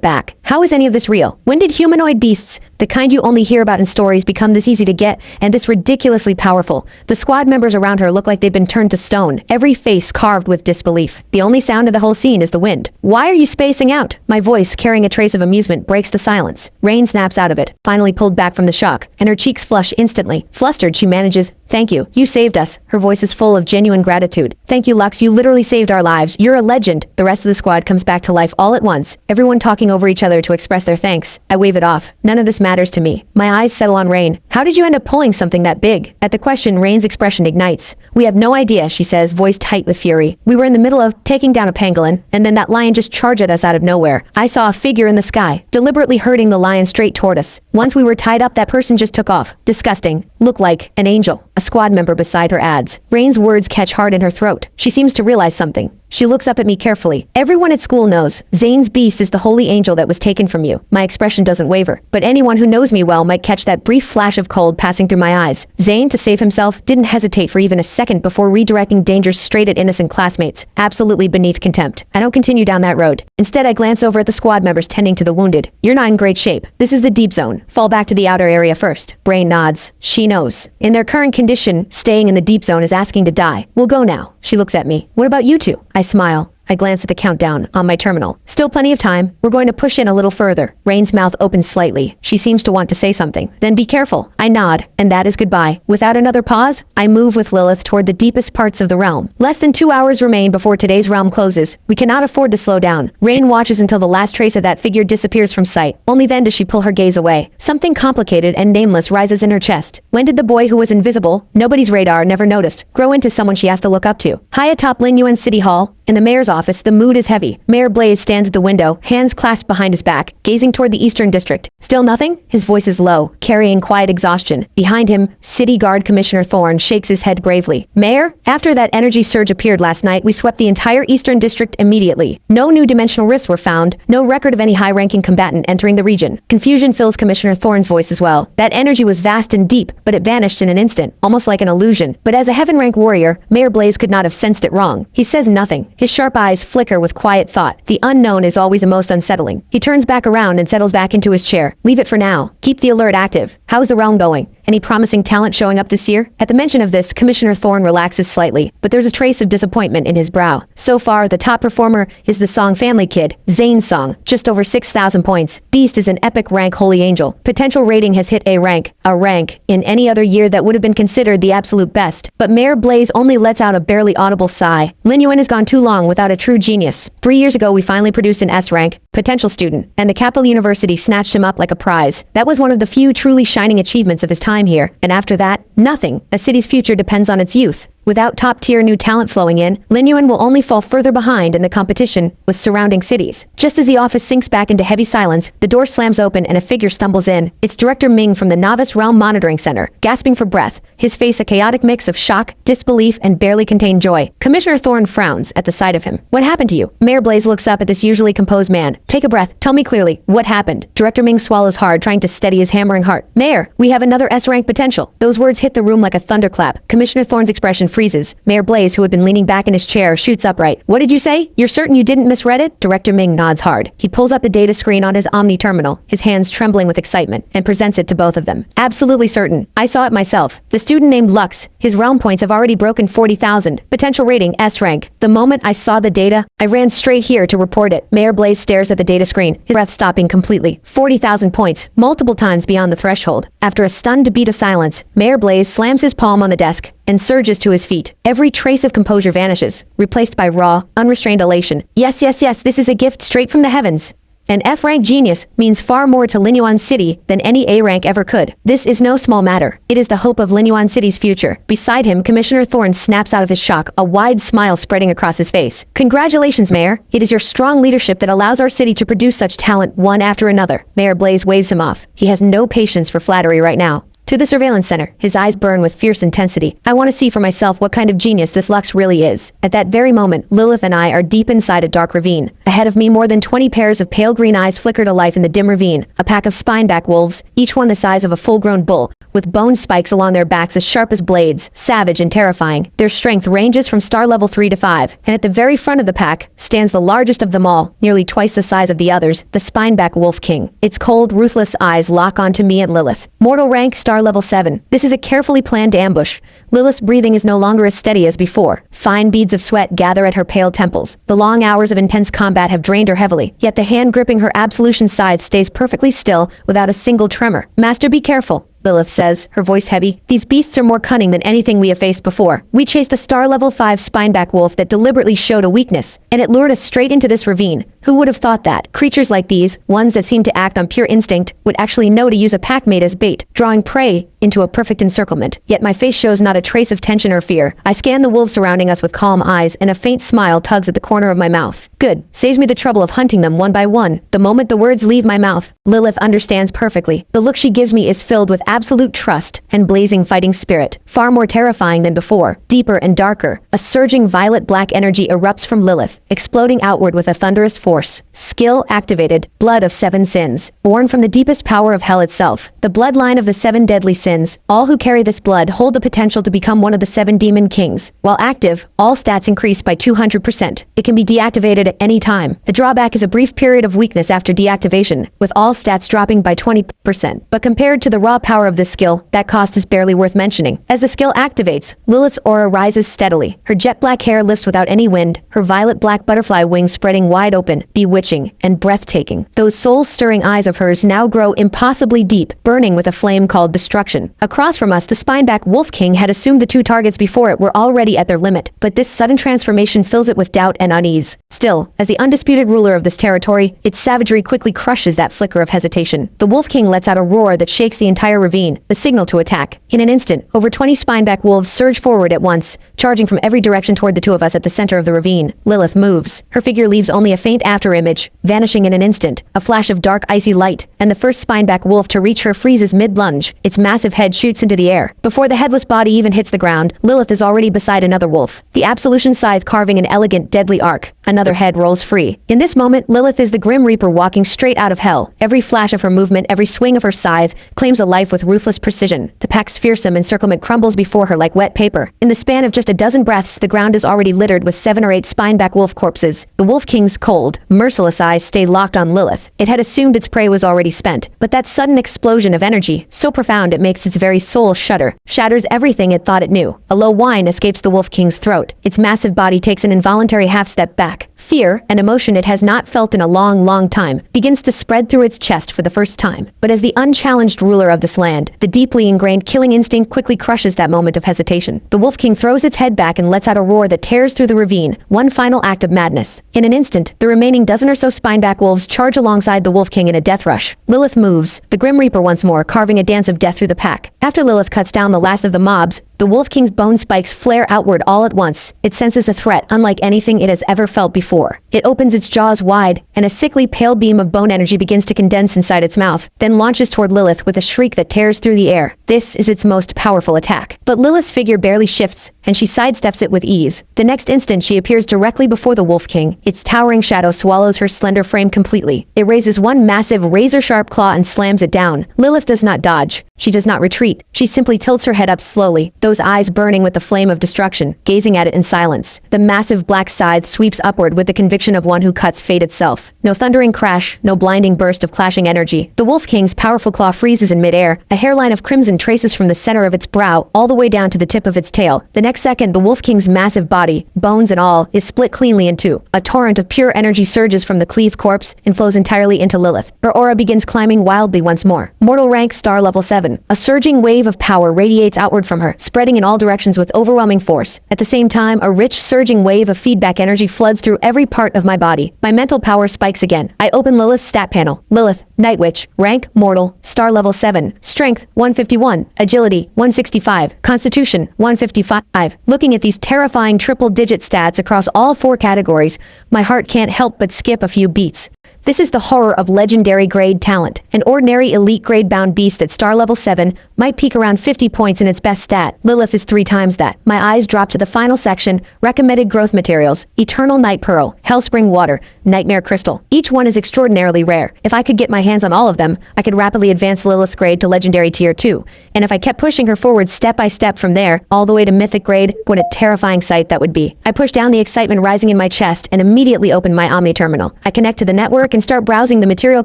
S1: back. How is any of this real? When did humanoid beasts, the kind you only hear about in stories, become this easy to get and this ridiculously powerful? The squad members around her look like they've been turned to stone, every face carved with disbelief. The only sound of the whole scene is the wind. Why are you spacing out? My voice, carrying a trace of amusement, breaks the silence. Rain snaps out of it, finally pulled back from the shock, and her cheeks flush instantly. Flustered, she manages, "Thank you. You saved us." Her voice is full of genuine gratitude. "Thank you, Lux. You literally saved our lives. You're a legend." The rest of the squad comes back to life all at once, everyone talking over each other to express their thanks. I wave it off. None of this matters to me. My eyes settle on Rain. "How did you end up pulling something that big?" At the question, Rain's expression ignites. "We have no idea," she says, voice tight with fury. "We were in the middle of taking down a pangolin, and then that lion just charged at us out of nowhere. I saw a figure in the sky, deliberately herding the lion straight toward us. Once we were tied up, that person just took off. Disgusting. Looked like an angel." A squad member beside her adds. Rain's words catch hard in her throat. She seems to realize something. She looks up at me carefully. "Everyone at school knows. Zane's beast is the holy angel that was taken from you." My expression doesn't waver, but anyone who knows me well might catch that brief flash of cold passing through my eyes. Zane, to save himself, didn't hesitate for even a second before redirecting dangers straight at innocent classmates. Absolutely beneath contempt. I don't continue down that road. Instead, I glance over at the squad members tending to the wounded. "You're not in great shape. This is the deep zone. Fall back to the outer area first." Brain nods. She knows. In their current condition, staying in the deep zone is asking to die. "We'll go now." She looks at me. "What about you two?" I smile. I glance at the countdown on my terminal. "Still plenty of time. We're going to push in a little further." Rain's mouth opens slightly. She seems to want to say something. "Then be careful." I nod, and that is goodbye. Without another pause, I move with Lilith toward the deepest parts of the realm. Less than 2 hours remain before today's realm closes. We cannot afford to slow down. Rain watches until the last trace of that figure disappears from sight. Only then does she pull her gaze away. Something complicated and nameless rises in her chest. When did the boy who was invisible, nobody's radar never noticed, grow into someone she has to look up to? High atop Lin Yuan City Hall, in the mayor's office, the mood is heavy. Mayor Blaze stands at the window, hands clasped behind his back, gazing toward the Eastern District. "Still nothing?" His voice is low, carrying quiet exhaustion. Behind him, City Guard Commissioner Thorne shakes his head gravely. "Mayor, after that energy surge appeared last night, we swept the entire Eastern District immediately. No new dimensional rifts were found, no record of any high-ranking combatant entering the region." Confusion fills Commissioner Thorne's voice as well. That energy was vast and deep, but it vanished in an instant, almost like an illusion. But as a heaven-rank warrior, Mayor Blaze could not have sensed it wrong. He says nothing. His sharp eyes flicker with quiet thought. The unknown is always the most unsettling. He turns back around and settles back into his chair. "Leave it for now. Keep the alert active. How's the realm going? Any promising talent showing up this year?" At the mention of this, Commissioner Thorne relaxes slightly, but there's a trace of disappointment in his brow. So far, the top performer is the song Family Kid, Zane's song, just over 6,000 points. Beast is an epic rank holy angel. Potential rating has hit A rank, in any other year that would have been considered the absolute best. But Mayor Blaze only lets out a barely audible sigh. Lin Yuan has gone too long without a true genius. 3 years ago we finally produced an S-rank, potential student, and the Capital University snatched him up like a prize. That was one of the few truly shining achievements of his time here, and after that, nothing. A city's future depends on its youth. Without top-tier new talent flowing in, Linyuan will only fall further behind in the competition with surrounding cities. Just as the office sinks back into heavy silence, the door slams open and a figure stumbles in. It's Director Ming from the Novice Realm Monitoring Center, gasping for breath, his face a chaotic mix of shock, disbelief, and barely contained joy. Commissioner Thorne frowns at the sight of him. What happened to you? Mayor Blaze looks up at this usually composed man. Take a breath. Tell me clearly, what happened? Director Ming swallows hard, trying to steady his hammering heart. Mayor, we have another S-rank potential. Those words hit the room like a thunderclap. Commissioner Thorne's expression freezes. Mayor Blaze, who had been leaning back in his chair, shoots upright. What did you say? You're certain you didn't misread it? Director Ming nods hard. He pulls up the data screen on his Omni terminal, his hands trembling with excitement, and presents it to both of them. Absolutely certain. I saw it myself. The student named Lux, his realm points have already broken 40,000. Potential rating S rank. The moment I saw the data, I ran straight here to report it. Mayor Blaze stares at the data screen, his breath stopping completely. 40,000 points, multiple times beyond the threshold. After a stunned beat of silence, Mayor Blaze slams his palm on the desk and surges to his feet. Every trace of composure vanishes, replaced by raw, unrestrained elation. Yes, yes, yes, this is a gift straight from the heavens. An F-rank genius means far more to Linyuan City than any A-rank ever could. This is no small matter. It is the hope of Linyuan City's future. Beside him, Commissioner Thorne snaps out of his shock, a wide smile spreading across his face. Congratulations, Mayor. It is your strong leadership that allows our city to produce such talent one after another. Mayor Blaze waves him off. He has no patience for flattery right now. To the surveillance center, his eyes burn with fierce intensity. I want to see for myself what kind of genius this Lux really is. At that very moment, Lilith and I are deep inside a dark ravine. Ahead of me, more than 20 pairs of pale green eyes flicker to life in the dim ravine. A pack of spineback wolves, each one the size of a full-grown bull, with bone spikes along their backs as sharp as blades, savage and terrifying. Their strength ranges from star level 3 to 5, and at the very front of the pack stands the largest of them all, nearly twice the size of the others, the spineback wolf king. Its cold, ruthless eyes lock onto me and Lilith. Mortal rank, star level 7. This is a carefully planned ambush. Lilith's breathing is no longer as steady as before. Fine beads of sweat gather at her pale temples. The long hours of intense combat have drained her heavily, yet the hand gripping her absolution scythe stays perfectly still without a single tremor. Master, be careful, Lilith says, her voice heavy. These beasts are more cunning than anything we have faced before. We chased a star level 5 spineback wolf that deliberately showed a weakness, and it lured us straight into this ravine. Who would have thought that? Creatures like these, ones that seem to act on pure instinct, would actually know to use a pack mate as bait, drawing prey into a perfect encirclement. Yet my face shows not a trace of tension or fear. I scan the wolves surrounding us with calm eyes, and a faint smile tugs at the corner of my mouth. Good. Saves me the trouble of hunting them one by one. The moment the words leave my mouth, Lilith understands perfectly. The look she gives me is filled with absolute trust and blazing fighting spirit, far more terrifying than before, deeper and darker. A surging violet-black energy erupts from Lilith, exploding outward with a thunderous force. Skill activated, blood of 7 sins, born from the deepest power of hell itself. The bloodline of the 7 deadly sins. All who carry this blood hold the potential to become one of the 7 demon kings. While active, all stats increase by 200%. It can be deactivated at any time. The drawback is a brief period of weakness after deactivation, with all stats dropping by 20%. But compared to the raw power of this skill, that cost is barely worth mentioning. As the skill activates, Lilith's aura rises steadily. Her jet black hair lifts without any wind, her violet black butterfly wings spreading wide open, bewitching and breathtaking. Those soul-stirring eyes of hers now grow impossibly deep, burning with a flame called destruction. Across from us, the spineback wolf king had assumed the 2 targets before it were already at their limit, but this sudden transformation fills it with doubt and unease. Still, as the undisputed ruler of this territory, its savagery quickly crushes that flicker of hesitation. The wolf king lets out a roar that shakes the entire ravine, the signal to attack. In an instant, over 20 spineback wolves surge forward at once, charging from every direction toward the 2 of us at the center of the ravine. Lilith moves. Her figure leaves only a faint afterimage, vanishing in an instant. A flash of dark icy light, and the first spineback wolf to reach her freezes mid-lunge. Its massive head shoots into the air. Before the headless body even hits the ground, Lilith is already beside another wolf, the absolution scythe carving an elegant, deadly arc. Another head rolls free. In this moment, Lilith is the Grim Reaper walking straight out of hell. Every flash of her movement, every swing of her scythe, claims a life with ruthless precision. The pack's fearsome encirclement crumbles before her like wet paper. In the span of just a dozen breaths, the ground is already littered with 7 or 8 spineback wolf corpses. The Wolf King's cold, merciless eyes stay locked on Lilith. It had assumed its prey was already spent, but that sudden explosion of energy, so profound it makes its very soul shudder, shatters everything it thought it knew. A low whine escapes the Wolf King's throat. Its massive body takes an involuntary half-step back, Fear, an emotion it has not felt in a long, long time, begins to spread through its chest for the first time. But as the unchallenged ruler of this land, the deeply ingrained killing instinct quickly crushes that moment of hesitation. The Wolf King throws its head back and lets out a roar that tears through the ravine, one final act of madness. In an instant, the remaining dozen or so spineback wolves charge alongside the Wolf King in a death rush. Lilith moves, the Grim Reaper once more, carving a dance of death through the pack. After Lilith cuts down the last of the mobs, the Wolf King's bone spikes flare outward all at once. It senses a threat unlike anything it has ever felt before. It opens its jaws wide, and a sickly pale beam of bone energy begins to condense inside its mouth, then launches toward Lilith with a shriek that tears through the air. This is its most powerful attack. But Lilith's figure barely shifts, and she sidesteps it with ease. The next instant, she appears directly before the Wolf King. Its towering shadow swallows her slender frame completely. It raises one massive razor-sharp claw and slams it down. Lilith does not dodge. She does not retreat. She simply tilts her head up slowly, those eyes burning with the flame of destruction, gazing at it in silence. The massive black scythe sweeps upward with the conviction of one who cuts fate itself. No thundering crash, no blinding burst of clashing energy. The Wolf King's powerful claw freezes in midair. A hairline of crimson traces from the center of its brow all the way down to the tip of its tail. The next second, the Wolf King's massive body, bones and all, is split cleanly in two. A torrent of pure energy surges from the cleaved corpse and flows entirely into Lilith. Her aura begins climbing wildly once more. Mortal rank star level 7. A surging wave of power radiates outward from her, spreading in all directions with overwhelming force. At the same time, a rich, surging wave of feedback energy floods through every part of my body. My mental power spikes again. I open Lilith's stat panel. Lilith, Night Witch, rank mortal, star level 7, strength 151, agility 165, constitution 155. Looking at these terrifying triple-digit stats across all 4 categories, my heart can't help but skip a few beats. This is the horror of legendary grade talent. An ordinary elite grade bound beast at star level 7 might peak around 50 points in its best stat. Lilith is 3 times that. My eyes drop to the final section, recommended growth materials, Eternal Night Pearl, Hellspring Water, Nightmare Crystal. Each one is extraordinarily rare. If I could get my hands on all of them, I could rapidly advance Lilith's grade to legendary tier 2. And if I kept pushing her forward step by step from there, all the way to mythic grade, what a terrifying sight that would be. I push down the excitement rising in my chest and immediately open my Omni Terminal. I connect to the network and start browsing the material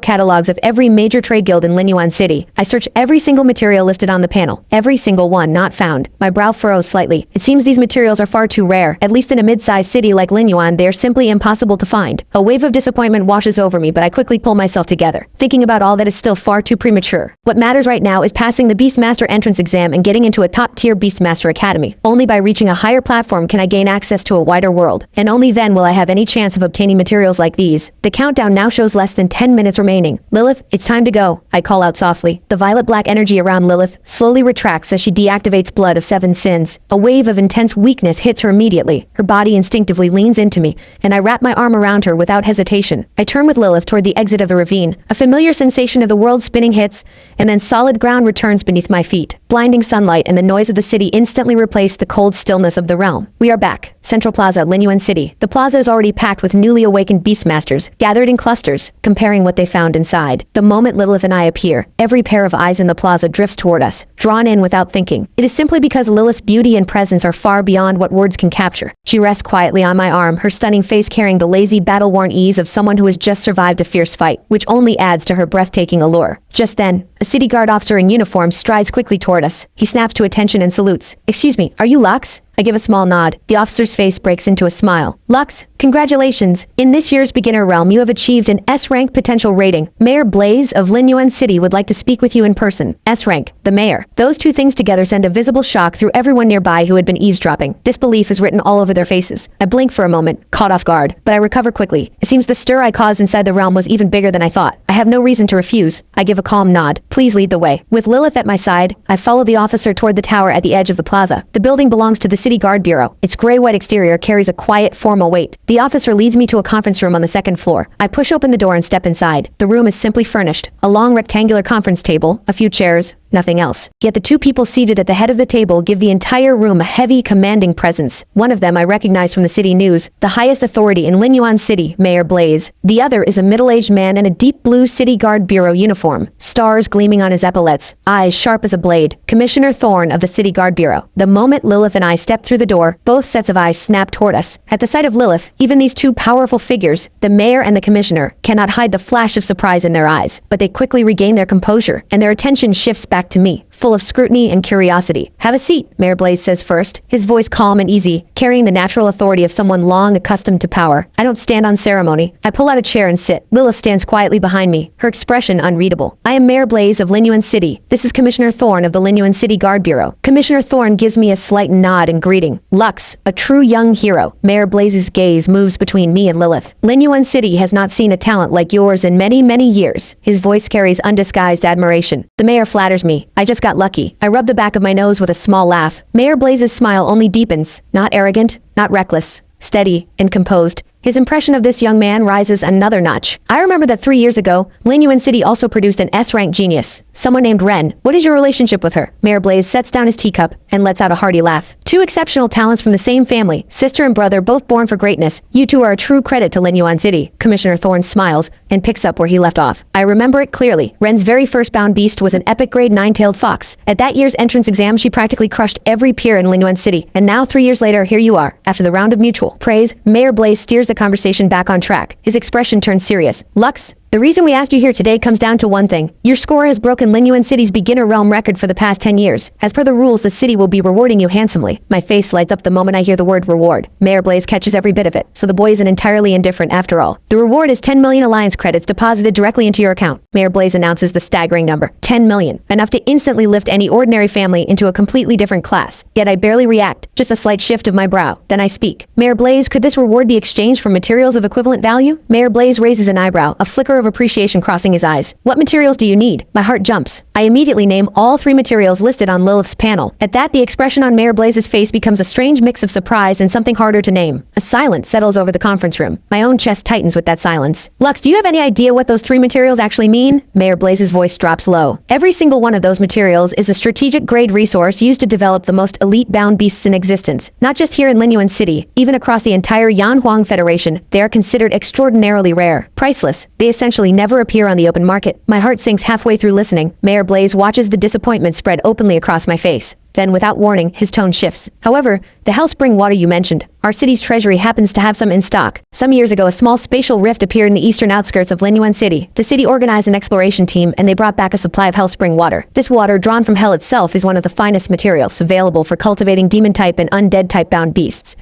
S1: catalogs of every major trade guild in Linyuan City. I search every single material listed on the panel. Every single one not found. My brow furrows slightly. It seems these materials are far too rare. At least in a mid-sized city like Linyuan, they are simply impossible to find. A wave of disappointment washes over me, but I quickly pull myself together. Thinking about all that is still far too premature. What matters right now is passing the Beastmaster entrance exam and getting into a top-tier Beastmaster Academy. Only by reaching a higher platform can I gain access to a wider world. And only then will I have any chance of obtaining materials like these. The countdown now shows less than 10 minutes remaining. Lilith, it's time to go, I call out softly. The violet-black energy around Lilith slowly retracts as she deactivates Blood of 7 Sins. A wave of intense weakness hits her immediately. Her body instinctively leans into me, and I wrap my arm around her without hesitation. I turn with Lilith toward the exit of the ravine. A familiar sensation of the world spinning hits, and then solid ground returns beneath my feet. Blinding sunlight and the noise of the city instantly replace the cold stillness of the realm. We are back. Central Plaza, Linyuan City. The plaza is already packed with newly awakened Beastmasters, gathered in clusters, comparing what they found inside. The moment Lilith and I appear, every pair of eyes in the plaza drifts toward us, drawn in without thinking. It is simply because Lilith's beauty and presence are far beyond what words can capture. She rests quietly on my arm, her stunning face carrying the lazy, battle-worn ease of someone who has just survived a fierce fight, which only adds to her breathtaking allure. Just then, a city guard officer in uniform strides quickly toward us. He snaps to attention and salutes. "Excuse me, are you Lux?" I give a small nod. The officer's face breaks into a smile. "Lux, congratulations. In this year's beginner realm, you have achieved an S-rank potential rating. Mayor Blaze of Linyuan City would like to speak with you in person." S-rank, the mayor. Those two things together send a visible shock through everyone nearby who had been eavesdropping. Disbelief is written all over their faces. I blink for a moment, caught off guard, but I recover quickly. It seems the stir I caused inside the realm was even bigger than I thought. I have no reason to refuse. I give a calm nod. "Please lead the way." With Lilith at my side, I follow the officer toward the tower at the edge of the plaza. The building belongs to the City Guard Bureau. Its gray-white exterior carries a quiet, formal weight. The officer leads me to a conference room on the second floor. I push open the door and step inside. The room is simply furnished. A long rectangular conference table, a few chairs, nothing else. Yet the two people seated at the head of the table give the entire room a heavy, commanding presence. One of them I recognize from the city news, the highest authority in Linyuan City, Mayor Blaze. The other is a middle-aged man in a deep blue City Guard Bureau uniform, stars gleaming on his epaulets, eyes sharp as a blade. Commissioner Thorne of the City Guard Bureau. The moment Lilith and I step through the door, both sets of eyes snap toward us. At the sight of Lilith, even these two powerful figures, the mayor and the commissioner, cannot hide the flash of surprise in their eyes, but they quickly regain their composure, and their attention shifts back to me. full of scrutiny and curiosity. "Have a seat," Mayor Blaze says first, his voice calm and easy, carrying the natural authority of someone long accustomed to power. I don't stand on ceremony. I pull out a chair and sit. Lilith stands quietly behind me, her expression unreadable. "I am Mayor Blaze of Linyuan City. This is Commissioner Thorne of the Linyuan City Guard Bureau." Commissioner Thorne gives me a slight nod in greeting. Lux, a true young hero. Mayor Blaze's gaze moves between me and Lilith. "Linyuan City has not seen a talent like yours in many, many years." His voice carries undisguised admiration. The mayor flatters me. I just got lucky. I rub the back of my nose with a small laugh. Mayor Blaze's smile only deepens. Not arrogant, not reckless. Steady and composed. His impression of this young man rises another notch. "I remember that 3 years ago, Linyuan City also produced an S-rank genius. Someone named Ren. What is your relationship with her?" Mayor Blaze sets down his teacup and lets out a hearty laugh. "Two exceptional talents from the same family, sister and brother, both born for greatness. You two are a true credit to Linyuan City." Commissioner Thorne smiles and picks up where he left off. "I remember it clearly. Ren's very first bound beast was an epic grade 9-tailed fox. At that year's entrance exam, she practically crushed every peer in Linyuan City. And now 3 years later, here you are. After the round of mutual praise, Mayor Blaze steers the conversation back on track. His expression turns serious. "Lux, the reason we asked you here today comes down to one thing. Your score has broken Linyuan City's beginner realm record for the past 10 years. As per the rules, the city will be rewarding you handsomely." My face lights up the moment I hear the word reward. Mayor Blaze catches every bit of it, so the boy isn't entirely indifferent after all. "The reward is 10 million Alliance credits deposited directly into your account." Mayor Blaze announces the staggering number. 10 million. Enough to instantly lift any ordinary family into a completely different class. Yet I barely react, just a slight shift of my brow. Then I speak. "Mayor Blaze, could this reward be exchanged for materials of equivalent value?" Mayor Blaze raises an eyebrow, a flicker of appreciation crossing his eyes. "What materials do you need?" My heart jumps. I immediately name all 3 materials listed on Lilith's panel. At that, the expression on Mayor Blaze's face becomes a strange mix of surprise and something harder to name. A silence settles over the conference room. My own chest tightens with that silence. "Lux, do you have any idea what those 3 materials actually mean?" Mayor Blaze's voice drops low. "Every single one of those materials is a strategic grade resource used to develop the most elite bound beasts in existence. Not just here in Linyuan City, even across the entire Yanhuang Federation, they are considered extraordinarily rare. Priceless. They essentially never appear on the open market." My heart sinks halfway through listening. Mayor Blaze watches the disappointment spread openly across my face. Then, without warning, his tone shifts. "However, the Hellspring water you mentioned, our city's treasury happens to have some in stock. Some years ago, a small spatial rift appeared in the eastern outskirts of Linyuan City. The city organized an exploration team, and they brought back a supply of Hellspring water. This water, drawn from Hell itself, is one of the finest materials available for cultivating demon-type and undead-type bound beasts.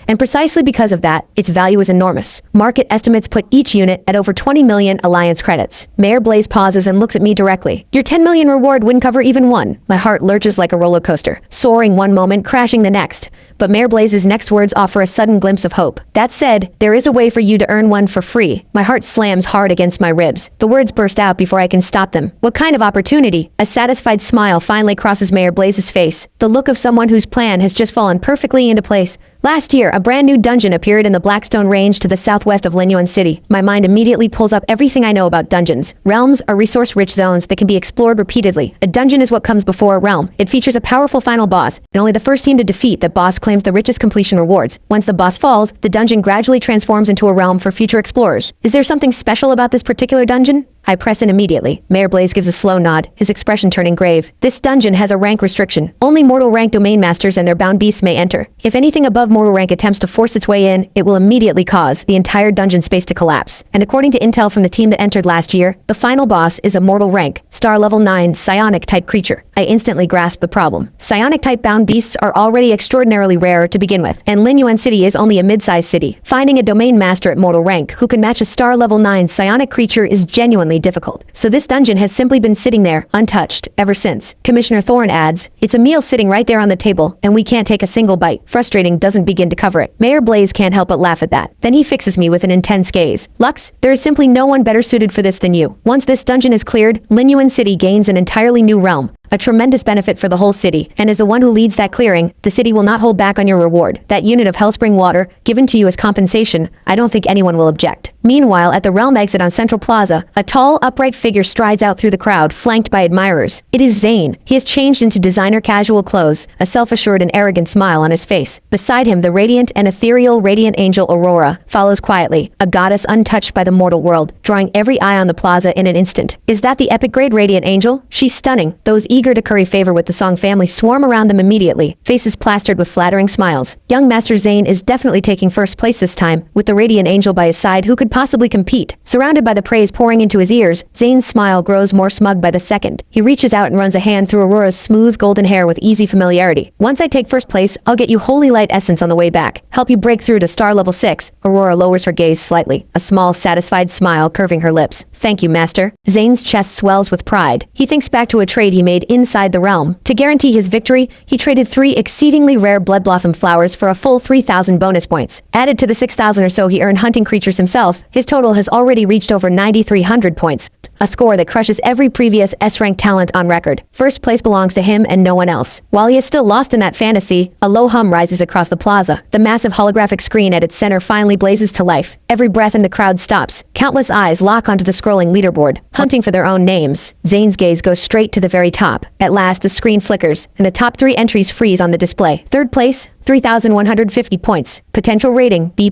S1: And precisely because of that, its value is enormous. Market estimates put each unit at over 20 million Alliance credits." Mayor Blaze pauses and looks at me directly. "Your 10 million reward wouldn't cover even one." My heart lurches like a roller coaster, soaring one moment, crashing the next. But Mayor Blaze's next words offer a sudden glimpse of hope. "That said, there is a way for you to earn one for free." My heart slams hard against my ribs. The words burst out before I can stop them. "What kind of opportunity?" A satisfied smile finally crosses Mayor Blaze's face, the look of someone whose plan has just fallen perfectly into place. "Last year, a brand new dungeon appeared in the Blackstone Range to the southwest of Linyuan City." My mind immediately pulls up everything I know about dungeons. Realms are resource-rich zones that can be explored repeatedly. A dungeon is what comes before a realm. It features a powerful final boss, and only the first team to defeat that boss claims the richest completion rewards. Once the boss falls, the dungeon gradually transforms into a realm for future explorers. Is there something special about this particular dungeon? I press in immediately. Mayor Blaze gives a slow nod, his expression turning grave. "This dungeon has a rank restriction. Only mortal rank domain masters and their bound beasts may enter. If anything above mortal rank attempts to force its way in, it will immediately cause the entire dungeon space to collapse. And according to intel from the team that entered last year, the final boss is a mortal rank, star level 9, psionic type creature." I instantly grasp the problem. Psionic type bound beasts are already extraordinarily rare to begin with, and Linyuan City is only a mid-sized city. Finding a domain master at mortal rank who can match a star level 9 psionic creature is genuinely difficult. So this dungeon has simply been sitting there, untouched, ever since. Commissioner Thorne adds, "It's a meal sitting right there on the table, and we can't take a single bite." Frustrating doesn't begin to cover it. Mayor Blaze can't help but laugh at that. Then he fixes me with an intense gaze. "Lux, there is simply no one better suited for this than you. Once this dungeon is cleared, Linyuan City gains an entirely new realm. A tremendous benefit for the whole city, and as the one who leads that clearing, the city will not hold back on your reward. That unit of Hellspring water, given to you as compensation, I don't think anyone will object." Meanwhile, at the realm exit on Central Plaza, a tall, upright figure strides out through the crowd, flanked by admirers. It is Zane. He has changed into designer casual clothes, a self-assured and arrogant smile on his face. Beside him, the radiant and ethereal radiant angel Aurora follows quietly, a goddess untouched by the mortal world, drawing every eye on the plaza in an instant. Is that the epic grade radiant angel? She's stunning. Those eagle eager to curry favor with the Song family swarm around them immediately, faces plastered with flattering smiles. Young Master Zane is definitely taking first place this time, with the radiant angel by his side who could possibly compete. Surrounded by the praise pouring into his ears, Zane's smile grows more smug by the second. He reaches out and runs a hand through Aurora's smooth golden hair with easy familiarity. Once I take first place, I'll get you Holy Light Essence on the way back. Help you break through to star level 6. Aurora lowers her gaze slightly, a small, satisfied smile curving her lips. Thank you, Master. Zane's chest swells with pride. He thinks back to a trade he made inside the realm. To guarantee his victory, he traded 3 exceedingly rare Blood Blossom flowers for a full 3,000 bonus points. Added to the 6,000 or so he earned hunting creatures himself, his total has already reached over 9,300 points. A score that crushes every previous S-rank talent on record. First place belongs to him and no one else. While he is still lost in that fantasy, a low hum rises across the plaza. The massive holographic screen at its center finally blazes to life. Every breath in the crowd stops. Countless eyes lock onto the scrolling leaderboard, hunting for their own names. Zane's gaze goes straight to the very top. At last, the screen flickers, and the top 3 entries freeze on the display. Third place, 3,150 points. Potential rating, B+.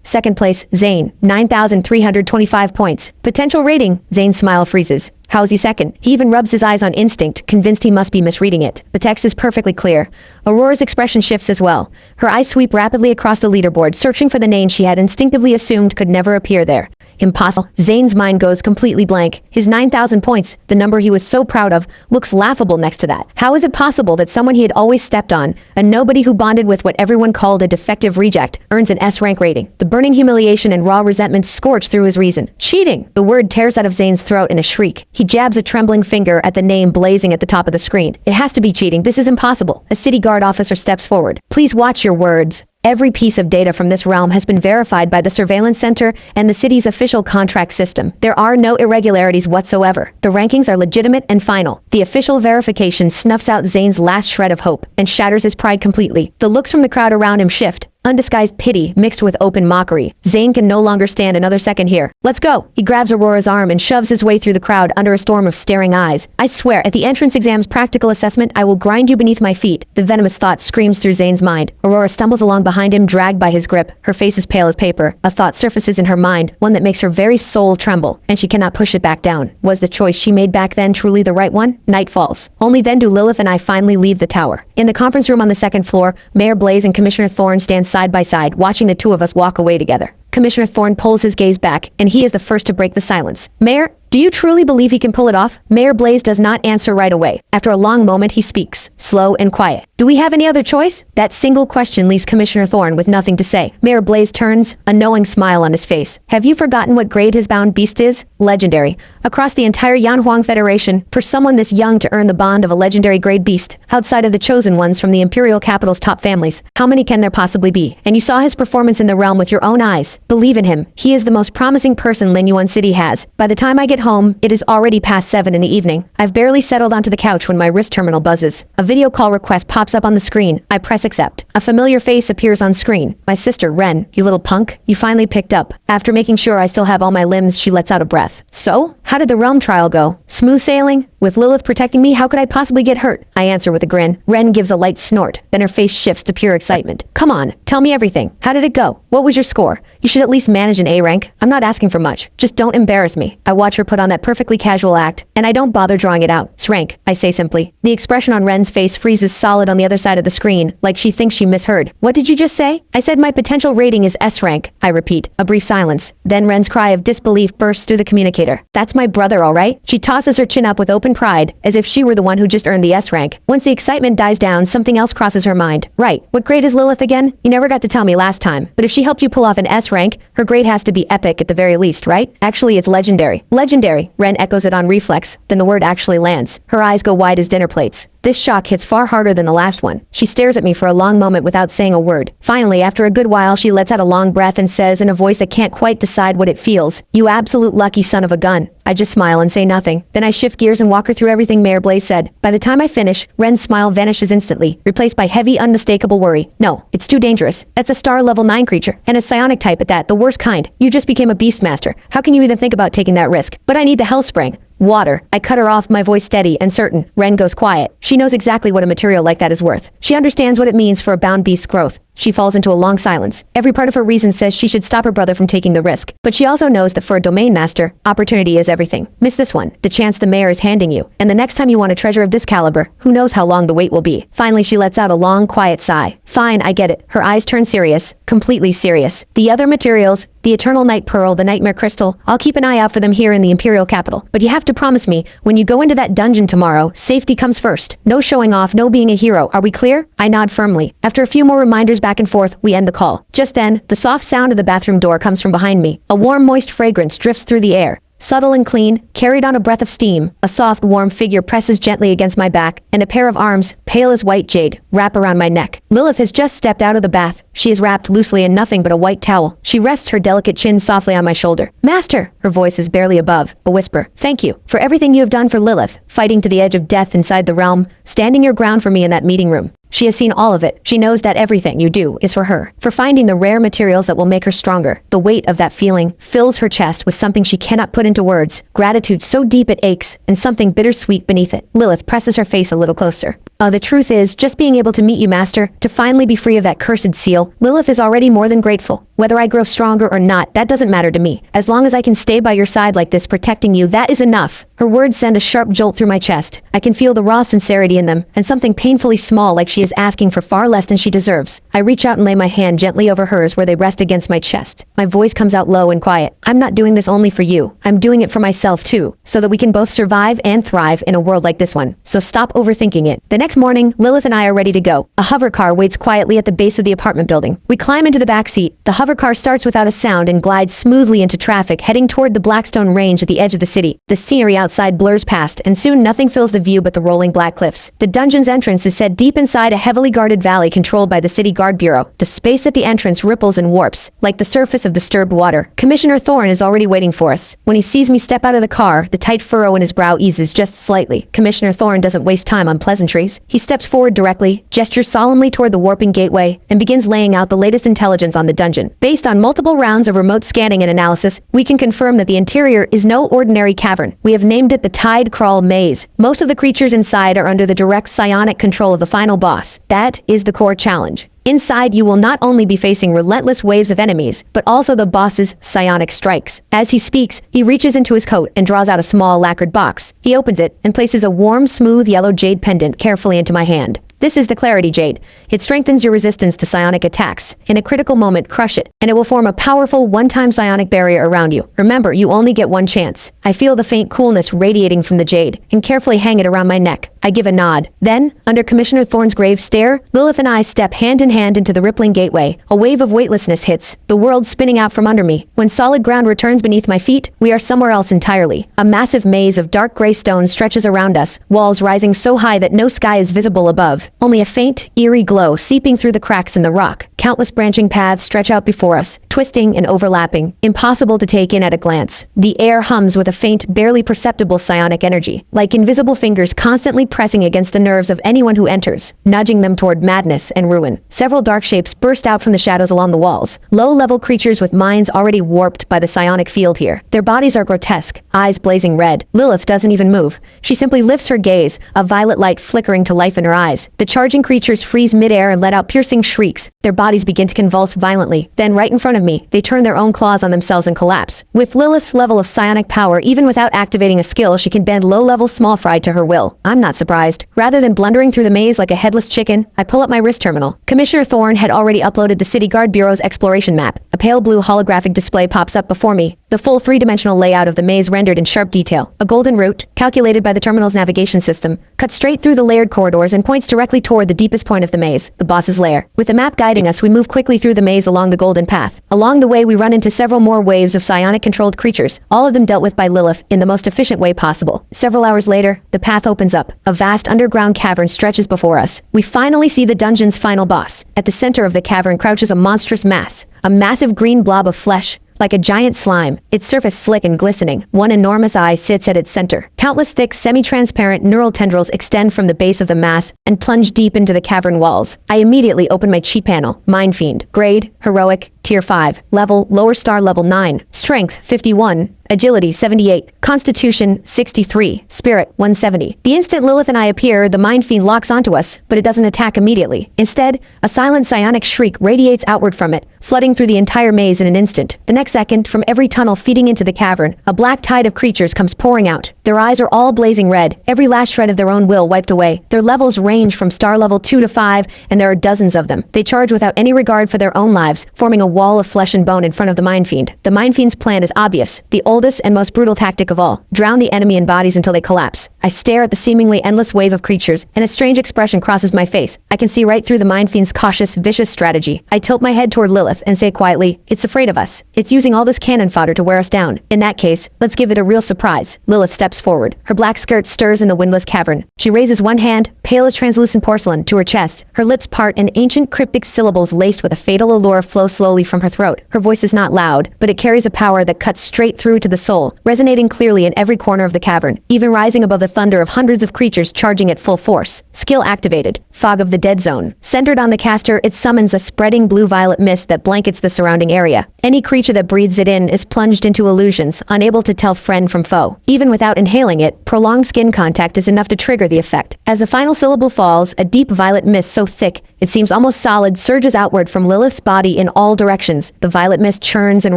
S1: Second place, Zane, 9,325 points. Potential rating, Zane's smile freezes. How's he second? He even rubs his eyes on instinct, convinced he must be misreading it. The text is perfectly clear. Aurora's expression shifts as well. Her eyes sweep rapidly across the leaderboard, searching for the name she had instinctively assumed could never appear there. Impossible. Zane's mind goes completely blank. His 9,000 points, the number he was so proud of, looks laughable next to that. How is it possible that someone he had always stepped on, a nobody who bonded with what everyone called a defective reject, earns an S-rank rating? The burning humiliation and raw resentment scorch through his reason. Cheating! The word tears out of Zane's throat in a shriek. He jabs a trembling finger at the name blazing at the top of the screen. It has to be cheating. This is impossible. A city guard officer steps forward. Please watch your words. Every piece of data from this realm has been verified by the surveillance center and the city's official contract system. There are no irregularities whatsoever. The rankings are legitimate and final. The official verification snuffs out Zane's last shred of hope and shatters his pride completely. The looks from the crowd around him shift. Undisguised pity mixed with open mockery. Zane can no longer stand another second here. Let's go! He grabs Aurora's arm and shoves his way through the crowd under a storm of staring eyes. I swear, at the entrance exam's practical assessment, I will grind you beneath my feet. The venomous thought screams through Zane's mind. Aurora stumbles along behind him, dragged by his grip. Her face is pale as paper. A thought surfaces in her mind, one that makes her very soul tremble, and she cannot push it back down. Was the choice she made back then truly the right one? Night falls. Only then do Lilith and I finally leave the tower. In the conference room on the second floor, Mayor Blaze and Commissioner Thorne stand side by side, watching the two of us walk away together. Commissioner Thorne pulls his gaze back, and he is the first to break the silence. Mayor, do you truly believe he can pull it off? Mayor Blaze does not answer right away. After a long moment, he speaks, slow and quiet. Do we have any other choice? That single question leaves Commissioner Thorne with nothing to say. Mayor Blaze turns, a knowing smile on his face. Have you forgotten what grade his bound beast is? Legendary. Across the entire Yanhuang Federation, for someone this young to earn the bond of a legendary grade beast, outside of the chosen ones from the Imperial Capital's top families, how many can there possibly be? And you saw his performance in the realm with your own eyes. Believe in him. He is the most promising person Lin Yuan City has. By the time I get home, it is already past 7 in the evening. I've barely settled onto the couch when my wrist terminal buzzes. A video call request pops up on the screen. I press accept. A familiar face appears on screen. My sister, Ren. You little punk. You finally picked up. After making sure I still have all my limbs, she lets out a breath. So? How did the realm trial go? Smooth sailing? With Lilith protecting me, how could I possibly get hurt? I answer with a grin. Ren gives a light snort. Then her face shifts to pure excitement. Come on, tell me everything. How did it go? What was your score? You should at least manage an A rank. I'm not asking for much. Just don't embarrass me. I watch her put on that perfectly casual act, and I don't bother drawing it out. S-rank, I say simply. The expression on Ren's face freezes solid on the other side of the screen, like she thinks she misheard. What did you just say? I said my potential rating is S-rank, I repeat. A brief silence. Then Ren's cry of disbelief bursts through the communicator. That's my brother, all right? She tosses her chin up with open pride, as if she were the one who just earned the S rank. Once the excitement dies down, something else crosses her mind. Right, what grade is Lilith again? You never got to tell me last time. But if she helped you pull off an S rank, her grade has to be epic at the very least, right? Actually, it's legendary. Legendary. Ren echoes it on reflex, then the word actually lands. Her eyes go wide as dinner plates. This shock hits far harder than the last one. She stares at me for a long moment without saying a word. Finally, after a good while, she lets out a long breath and says in a voice that can't quite decide what it feels, "You absolute lucky son of a gun." I just smile and say nothing. Then I shift gears and walk her through everything Mayor Blaze said. By the time I finish, Ren's smile vanishes instantly, replaced by heavy, unmistakable worry. No, it's too dangerous. That's a star level 9 creature, and a psionic type at that, the worst kind. You just became a beastmaster. How can you even think about taking that risk? But I need the Hellspring. Water. I cut her off, my voice steady and certain. Ren goes quiet. She knows exactly what a material like that is worth. She understands what it means for a bound beast's growth.
S2: She falls into a long silence. Every part of her reason says she should stop her brother from taking the risk, but she also knows that for a domain master, opportunity is everything. Miss this one, the chance the mayor is handing you, and the next time you want a treasure of this caliber, who knows how long the wait will be. Finally, she lets out a long, quiet sigh. Fine, I get it. Her eyes turn serious, completely serious. The other materials, the Eternal Night Pearl, the Nightmare Crystal, I'll keep an eye out for them here in the Imperial capital. But you have to promise me, when you go into that dungeon tomorrow, safety comes first. No showing off, no being a hero. Are we clear? I nod firmly. After a few more reminders back and forth, we end the call. Just then, the soft sound of the bathroom door comes from behind me. A warm, moist fragrance drifts through the air. Subtle and clean, carried on a breath of steam, a soft, warm figure presses gently against my back, and a pair of arms, pale as white jade, wrap around my neck. Lilith has just stepped out of the bath. She is wrapped loosely in nothing but a white towel. She rests her delicate chin softly on my shoulder. Master! Her voice is barely above, a whisper. Thank you for everything you have done for Lilith, fighting to the edge of death inside the realm, standing your ground for me in that meeting room. She has seen all of it. She knows that everything you do is for her. For finding the rare materials that will make her stronger. The weight of that feeling fills her chest with something she cannot put into words. Gratitude so deep it aches, and something bittersweet beneath it. Lilith presses her face a little closer. The truth is, just being able to meet you, Master, to finally be free of that cursed seal, Lilith is already more than grateful. Whether I grow stronger or not, that doesn't matter to me. As long as I can stay by your side like this, protecting you, that is enough. Her words send a sharp jolt through my chest. I can feel the raw sincerity in them, and something painfully small like she is asking for far less than she deserves. I reach out and lay my hand gently over hers where they rest against my chest. My voice comes out low and quiet. I'm not doing this only for you. I'm doing it for myself too, so that we can both survive and thrive in a world like this one. So stop overthinking it. The next morning, Lilith and I are ready to go. A hover car waits quietly at the base of the apartment building. We climb into the back seat. The hover car starts without a sound and glides smoothly into traffic, heading toward the Blackstone Range at the edge of the city. The scenery outside blurs past, and soon nothing fills the view but the rolling black cliffs. The dungeon's entrance is set deep inside a heavily guarded valley controlled by the City Guard Bureau. The space at the entrance ripples and warps, like the surface of disturbed water. Commissioner Thorne is already waiting for us. When he sees me step out of the car, the tight furrow in his brow eases just slightly. Commissioner Thorne doesn't waste time on pleasantries. He steps forward directly, gestures solemnly toward the warping gateway, and begins laying out the latest intelligence on the dungeon. Based on multiple rounds of remote scanning and analysis, we can confirm that the interior is no ordinary cavern. We have named it the Tide Crawl Maze. Most of the creatures inside are under the direct psionic control of the final boss. That is the core challenge. Inside, you will not only be facing relentless waves of enemies, but also the boss's psionic strikes. As he speaks, he reaches into his coat and draws out a small lacquered box. He opens it and places a warm, smooth yellow jade pendant carefully into my hand. This is the Clarity Jade. It strengthens your resistance to psionic attacks. In a critical moment, crush it, and it will form a powerful one-time psionic barrier around you. Remember, you only get one chance. I feel the faint coolness radiating from the jade, and carefully hang it around my neck. I give a nod. Then, under Commissioner Thorne's grave stare, Lilith and I step hand in hand into the rippling gateway. A wave of weightlessness hits, the world spinning out from under me. When solid ground returns beneath my feet, we are somewhere else entirely. A massive maze of dark gray stone stretches around us, walls rising so high that no sky is visible above. Only a faint, eerie glow seeping through the cracks in the rock. Countless branching paths stretch out before us, twisting and overlapping, impossible to take in at a glance. The air hums with a faint, barely perceptible psionic energy, like invisible fingers constantly pressing against the nerves of anyone who enters, nudging them toward madness and ruin. Several dark shapes burst out from the shadows along the walls, low-level creatures with minds already warped by the psionic field here. Their bodies are grotesque, eyes blazing red. Lilith doesn't even move. She simply lifts her gaze, a violet light flickering to life in her eyes. The charging creatures freeze midair and let out piercing shrieks. Their bodies begin to convulse violently. Then, right in front of me, they turn their own claws on themselves and collapse. With Lilith's level of psionic power, even without activating a skill, she can bend low-level small fry to her will. I'm not surprised. Rather than blundering through the maze like a headless chicken, I pull up my wrist terminal. Commissioner Thorne had already uploaded the City Guard Bureau's exploration map. A pale blue holographic display pops up before me, the full three-dimensional layout of the maze rendered in sharp detail. A golden route, calculated by the terminal's navigation system, cuts straight through the layered corridors and points directly toward the deepest point of the maze, the boss's lair. With the map guiding us, we move quickly through the maze along the golden path. Along the way, we run into several more waves of psionic-controlled creatures, all of them dealt with by Lilith in the most efficient way possible. Several hours later, the path opens up. A vast underground cavern stretches before us. We finally see the dungeon's final boss. At the center of the cavern crouches a monstrous mass, a massive green blob of flesh, like a giant slime, its surface slick and glistening. One enormous eye sits at its center, Countless thick, semi-transparent neural tendrils extend from the base of the mass and plunge deep into the cavern walls. I immediately open my chi panel. Mind Fiend. Grade, Heroic, Tier 5. Level, Lower Star Level 9. Strength, 51. Agility, 78. Constitution, 63. Spirit, 170. The instant Lilith and I appear, the Mind Fiend locks onto us, but it doesn't attack immediately. Instead, a silent psionic shriek radiates outward from it, flooding through the entire maze in an instant. The next second, from every tunnel feeding into the cavern, a black tide of creatures comes pouring out. Their eyes are all blazing red, every last shred of their own will wiped away. Their levels range from star level 2 to 5, and there are dozens of them. They charge without any regard for their own lives, forming a wall of flesh and bone in front of the Mind Fiend. The Mind Fiend's plan is obvious, the oldest and most brutal tactic of all. Drown the enemy in bodies until they collapse. I stare at the seemingly endless wave of creatures, and a strange expression crosses my face. I can see right through the Mind Fiend's cautious, vicious strategy. I tilt my head toward Lilith and say quietly, "It's afraid of us. It's using all this cannon fodder to wear us down. In that case, let's give it a real surprise." Lilith steps forward. Her black skirt stirs in the windless cavern. She raises one hand, pale as translucent porcelain, to her chest. Her lips part and ancient cryptic syllables laced with a fatal allure flow slowly from her throat. Her voice is not loud, but it carries a power that cuts straight through to the soul, resonating clearly in every corner of the cavern, even rising above the thunder of hundreds of creatures charging at full force. Skill activated. Fog of the Dead Zone. Centered on the caster, it summons a spreading blue-violet mist that blankets the surrounding area. Any creature that breathes it in is plunged into illusions, unable to tell friend from foe. Even without inhaling it, prolonged skin contact is enough to trigger the effect. As the final syllable falls, a deep violet mist so thick it seems almost solid surges outward from Lilith's body in all directions. The violet mist churns and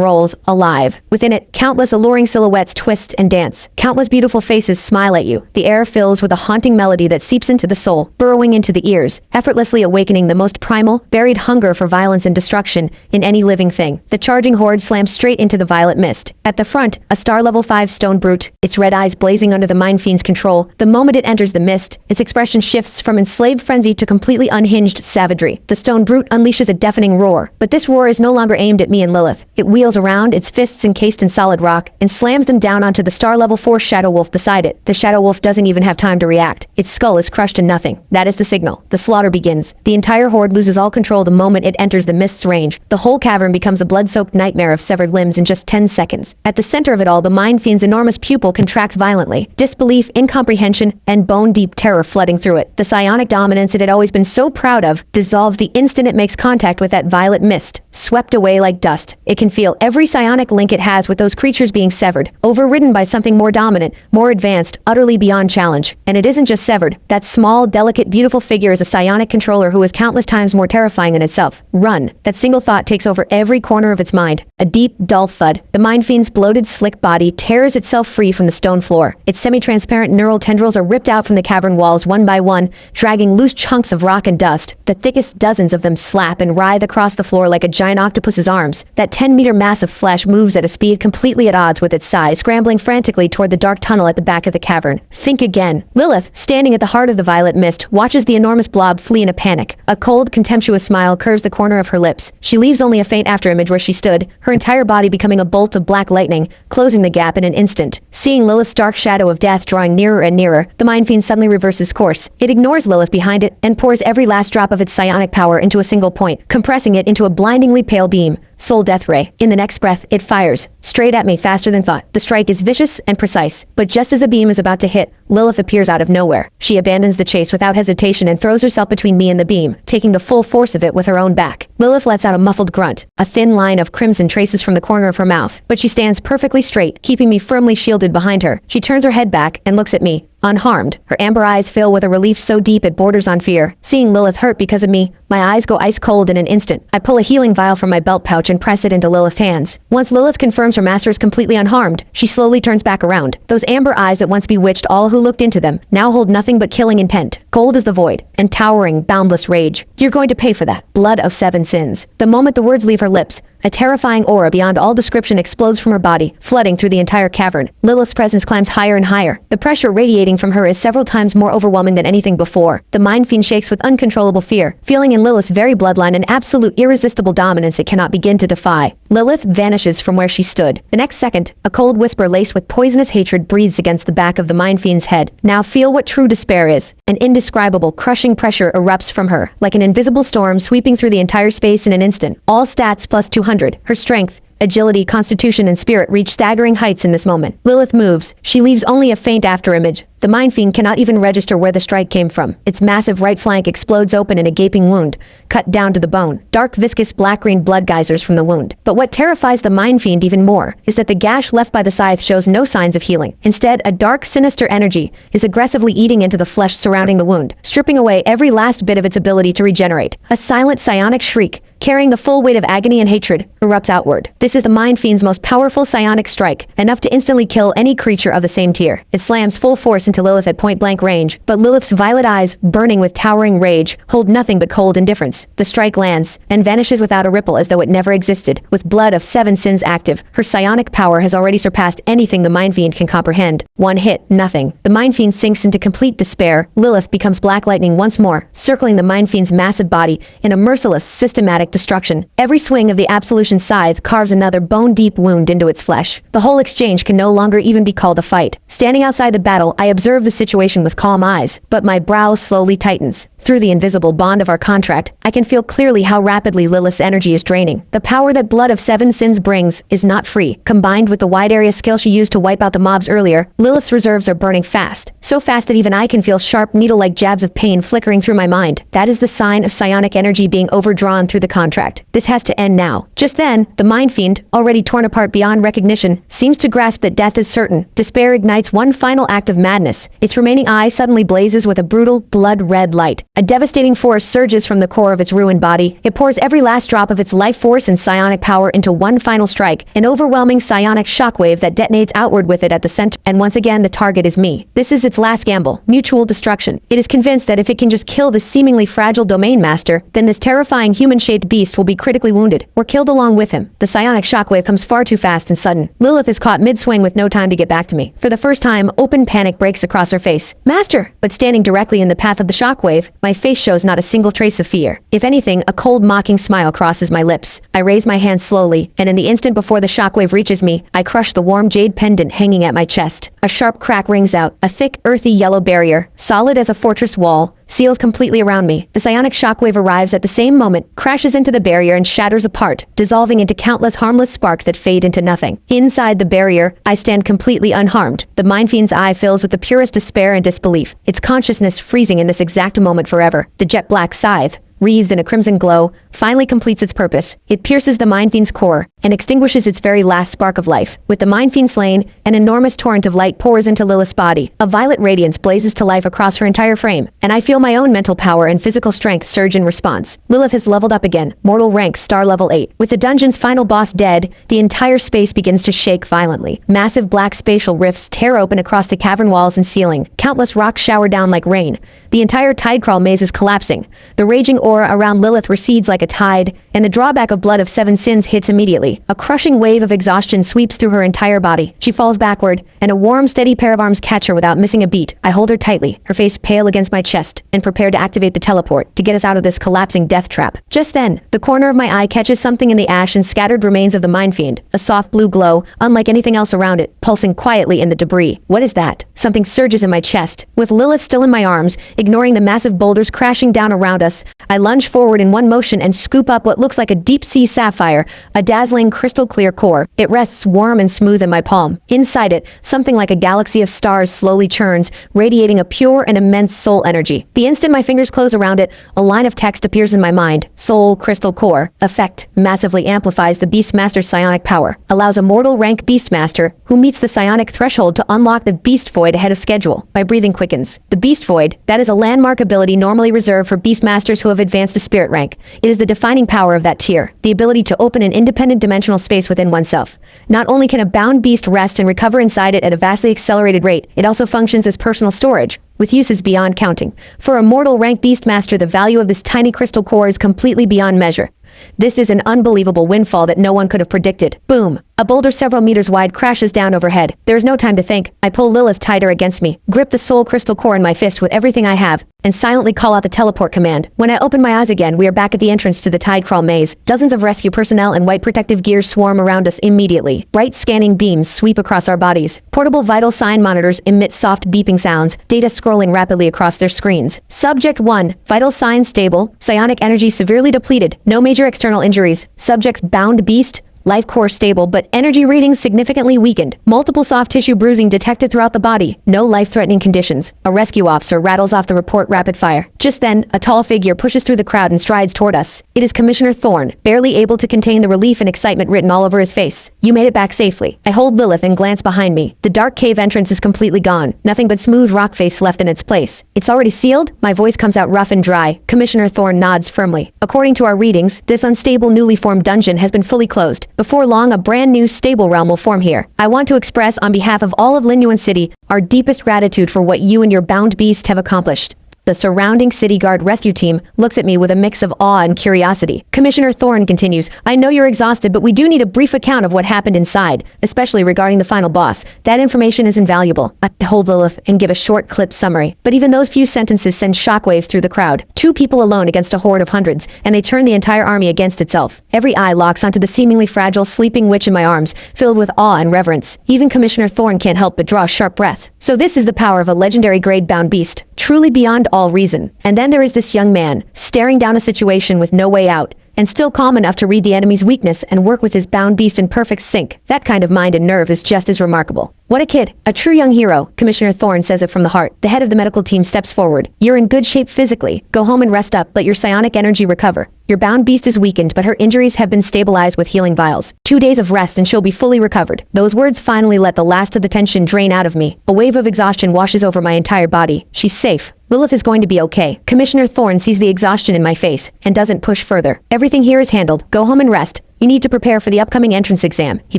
S2: rolls, alive. Within it, countless alluring silhouettes twist and dance. Countless beautiful faces smile at you. The air fills with a haunting melody that seeps into the soul, burrowing into the ears, effortlessly awakening the most primal, buried hunger for violence and destruction in any living thing. The charging horde slams straight into the violet mist. At the front, a star level 5 stone brute, its red eyes blazing under the Mind Fiend's control. The moment it enters the mist, its expression shifts from enslaved frenzy to completely unhinged savagery. The stone brute unleashes a deafening roar, but this roar is no longer aimed at me and Lilith. It wheels around, its fists encased in solid rock, and slams them down onto the star level 4 Shadow Wolf beside it. The Shadow Wolf doesn't even have time to react. Its skull is crushed to nothing. That is the signal. The slaughter begins. The entire horde loses all control the moment it enters the mist's range. The whole cavern becomes a blood-soaked nightmare of severed limbs in just 10 seconds. At the center of it all, the Mind Fiend's enormous pupil contracts violently. Disbelief, incomprehension, and bone-deep terror flooding through it. The psionic dominance it had always been so proud of dissolves the instant it makes contact with that violet mist, swept away like dust. It can feel every psionic link it has with those creatures being severed, overridden by something more dominant, more advanced, utterly beyond challenge. And it isn't just severed. That small, delicate, beautiful figure is a psionic controller who is countless times more terrifying than itself. Run. That single thought takes over every corner of its mind. A deep, dull thud. The Mind Fiend's bloated, slick body tears itself free from the stone floor. Its semi-transparent neural tendrils are ripped out from the cavern walls one by one, dragging loose chunks of rock and dust. The thickest dozens of them slap and writhe across the floor like a giant octopus's arms. That 10-meter mass of flesh moves at a speed completely at odds with its size, scrambling frantically toward the dark tunnel at the back of the cavern. Think again. Lilith, standing at the heart of the violet mist, watches the enormous blob flee in a panic. A cold, contemptuous smile curves the corner of her lips. She leaves only a faint afterimage where she stood, her entire body becoming a bolt of black lightning, closing the gap in an instant. Seeing Lilith's dark shadow of death drawing nearer and nearer, the Mind Fiend suddenly reverses course. It ignores Lilith behind it and pours every last drop of its psionic power into a single point, compressing it into a blindingly pale beam. Soul Death Ray. In the next breath, it fires, straight at me faster than thought. The strike is vicious and precise, but just as the beam is about to hit, Lilith appears out of nowhere. She abandons the chase without hesitation and throws herself between me and the beam, taking the full force of it with her own back. Lilith lets out a muffled grunt. A thin line of crimson traces from the corner of her mouth, but she stands perfectly straight, keeping me firmly shielded behind her. She turns her head back and looks at me, unharmed. Her amber eyes fill with a relief so deep it borders on fear. Seeing Lilith hurt because of me, my eyes go ice cold in an instant. I pull a healing vial from my belt pouch and press it into Lilith's hands. Once Lilith confirms her master is completely unharmed, she slowly turns back around. Those amber eyes that once bewitched all who looked into them now hold nothing but killing intent. Cold as the void, and towering, boundless rage. You're going to pay for that. Blood of 7 sins. The moment the words leave her lips, a terrifying aura beyond all description explodes from her body, flooding through the entire cavern. Lilith's presence climbs higher and higher. The pressure radiating from her is several times more overwhelming than anything before. The Mind Fiend shakes with uncontrollable fear, feeling in Lilith's very bloodline an absolute irresistible dominance it cannot begin to defy. Lilith vanishes from where she stood. The next second, a cold whisper laced with poisonous hatred breathes against the back of the Mind Fiend's head. Now feel what true despair is. An indescribable, crushing pressure erupts from her, like an invisible storm sweeping through the entire space in an instant. All stats plus 200. Her strength, agility, constitution, and spirit reach staggering heights in this moment. Lilith moves. She leaves only a faint afterimage. The Mind Fiend cannot even register where the strike came from. Its massive right flank explodes open in a gaping wound, cut down to the bone. Dark, viscous, black-green blood geysers from the wound. But what terrifies the Mind Fiend even more is that the gash left by the scythe shows no signs of healing. Instead, a dark, sinister energy is aggressively eating into the flesh surrounding the wound, stripping away every last bit of its ability to regenerate. A silent psionic shriek, carrying the full weight of agony and hatred, erupts outward. This is the Mind Fiend's most powerful psionic strike, enough to instantly kill any creature of the same tier. It slams full force into Lilith at point-blank range, but Lilith's violet eyes, burning with towering rage, hold nothing but cold indifference. The strike lands, and vanishes without a ripple as though it never existed. With blood of 7 sins active, her psionic power has already surpassed anything the Mind Fiend can comprehend. One hit, nothing. The Mind Fiend sinks into complete despair. Lilith becomes black lightning once more, circling the Mind Fiend's massive body in a merciless, systematic destruction. Every swing of the Absolution scythe carves another bone-deep wound into its flesh. The whole exchange can no longer even be called a fight. Standing outside the battle, I observe the situation with calm eyes, but my brow slowly tightens. Through the invisible bond of our contract, I can feel clearly how rapidly Lilith's energy is draining. The power that Blood of 7 Sins brings is not free. Combined with the wide area skill she used to wipe out the mobs earlier, Lilith's reserves are burning fast. So fast that even I can feel sharp needle-like jabs of pain flickering through my mind. That is the sign of psionic energy being overdrawn through the contract. This has to end now. Just then, the Mind Fiend, already torn apart beyond recognition, seems to grasp that death is certain. Despair ignites one final act of madness. Its remaining eye suddenly blazes with a brutal, blood-red light. A devastating force surges from the core of its ruined body. It pours every last drop of its life force and psionic power into one final strike, an overwhelming psionic shockwave that detonates outward with it at the center. And once again, the target is me. This is its last gamble, mutual destruction. It is convinced that if it can just kill this seemingly fragile domain master, then this terrifying human-shaped beast will be critically wounded, or killed along with him. The psionic shockwave comes far too fast and sudden. Lilith is caught mid-swing with no time to get back to me. For the first time, open panic breaks across her face. Master! But standing directly in the path of the shockwave, my face shows not a single trace of fear. If anything, a cold, mocking smile crosses my lips. I raise my hand slowly, and in the instant before the shockwave reaches me, I crush the warm jade pendant hanging at my chest. A sharp crack rings out. A thick, earthy yellow barrier, solid as a fortress wall, seals completely around me. The psionic shockwave arrives at the same moment, crashes into the barrier and shatters apart, dissolving into countless harmless sparks that fade into nothing. Inside the barrier, I stand completely unharmed. The Mind Fiend's eye fills with the purest despair and disbelief, its consciousness freezing in this exact moment forever. The jet black scythe, wreathed in a crimson glow, finally completes its purpose. It pierces the Mind Fiend's core and extinguishes its very last spark of life. With the Mind Fiend slain, an enormous torrent of light pours into Lilith's body. A violet radiance blazes to life across her entire frame, and I feel my own mental power and physical strength surge in response. Lilith has leveled up again, mortal rank star level 8. With the dungeon's final boss dead, the entire space begins to shake violently. Massive black spatial rifts tear open across the cavern walls and ceiling. Countless rocks shower down like rain. The entire Tidecrawl maze is collapsing. The raging aura around Lilith recedes like a tide, and the drawback of Blood of 7 Sins hits immediately. A crushing wave of exhaustion sweeps through her entire body. She falls backward, and a warm, steady pair of arms catch her without missing a beat. I hold her tightly, her face pale against my chest, and prepare to activate the teleport to get us out of this collapsing death trap. Just then, the corner of my eye catches something in the ash and scattered remains of the Mind Fiend, a soft blue glow, unlike anything else around it, pulsing quietly in the debris. What is that? Something surges in my chest. With Lilith still in my arms, ignoring the massive boulders crashing down around us, I lunge forward in one motion and scoop up what looks like a deep-sea sapphire, a dazzling crystal-clear core. It rests warm and smooth in my palm. Inside it, something like a galaxy of stars slowly churns, radiating a pure and immense soul energy. The instant my fingers close around it, a line of text appears in my mind. Soul Crystal Core. Effect. Massively amplifies the Beastmaster's psionic power. Allows a mortal rank Beastmaster, who meets the psionic threshold, to unlock the Beast Void ahead of schedule. My breathing quickens. The Beast Void, that is a landmark ability normally reserved for Beastmasters who have advanced to Spirit rank. It is the defining power of that tier, the ability to open an independent dimensional space within oneself. Not only can a bound beast rest and recover inside it at a vastly accelerated rate, it also functions as personal storage, with uses beyond counting. For a mortal rank Beastmaster, the value of this tiny crystal core is completely beyond measure. This is an unbelievable windfall that no one could have predicted. Boom! A boulder several meters wide crashes down overhead. There is no time to think. I pull Lilith tighter against me, grip the soul crystal core in my fist with everything I have, and silently call out the teleport command. When I open my eyes again, we are back at the entrance to the Tidecrawl maze. Dozens of rescue personnel in white protective gear swarm around us immediately. Bright scanning beams sweep across our bodies. Portable vital sign monitors emit soft beeping sounds, data scrolling rapidly across their screens. Subject 1. Vital signs stable. Psionic energy severely depleted. No major external injuries. Subject's bound beast. Life core stable, but energy readings significantly weakened. Multiple soft tissue bruising detected throughout the body. No life-threatening conditions. A rescue officer rattles off the report rapid fire. Just then, a tall figure pushes through the crowd and strides toward us. It is Commissioner Thorne, barely able to contain the relief and excitement written all over his face. You made it back safely. I hold Lilith and glance behind me. The dark cave entrance is completely gone. Nothing but smooth rock face left in its place. It's already sealed? My voice comes out rough and dry. Commissioner Thorne nods firmly. According to our readings, this unstable newly formed dungeon has been fully closed. Before long, a brand new stable realm will form here. I want to express on behalf of all of Linyuan City our deepest gratitude for what you and your bound beast have accomplished. The surrounding city guard rescue team looks at me with a mix of awe and curiosity. Commissioner Thorne continues, I know you're exhausted, but we do need a brief account of what happened inside, especially regarding the final boss. That information is invaluable. I hold Lilith and give a short clip summary. But even those few sentences send shockwaves through the crowd. 2 people alone against a horde of hundreds, and they turn the entire army against itself. Every eye locks onto the seemingly fragile, sleeping witch in my arms, filled with awe and reverence. Even Commissioner Thorne can't help but draw a sharp breath. So this is the power of a legendary grade-bound beast, truly beyond all reason. And then there is this young man, staring down a situation with no way out, and still calm enough to read the enemy's weakness and work with his bound beast in perfect sync. That kind of mind and nerve is just as remarkable. What a kid. A true young hero. Commissioner Thorne says it from the heart. The head of the medical team steps forward. You're in good shape physically. Go home and rest up. Let your psionic energy recover. Your bound beast is weakened, but her injuries have been stabilized with healing vials. 2 days of rest and she'll be fully recovered. Those words finally let the last of the tension drain out of me. A wave of exhaustion washes over my entire body. She's safe. Lilith is going to be okay. Commissioner Thorne sees the exhaustion in my face and doesn't push further. Everything here is handled. Go home and rest. You need to prepare for the upcoming entrance exam. He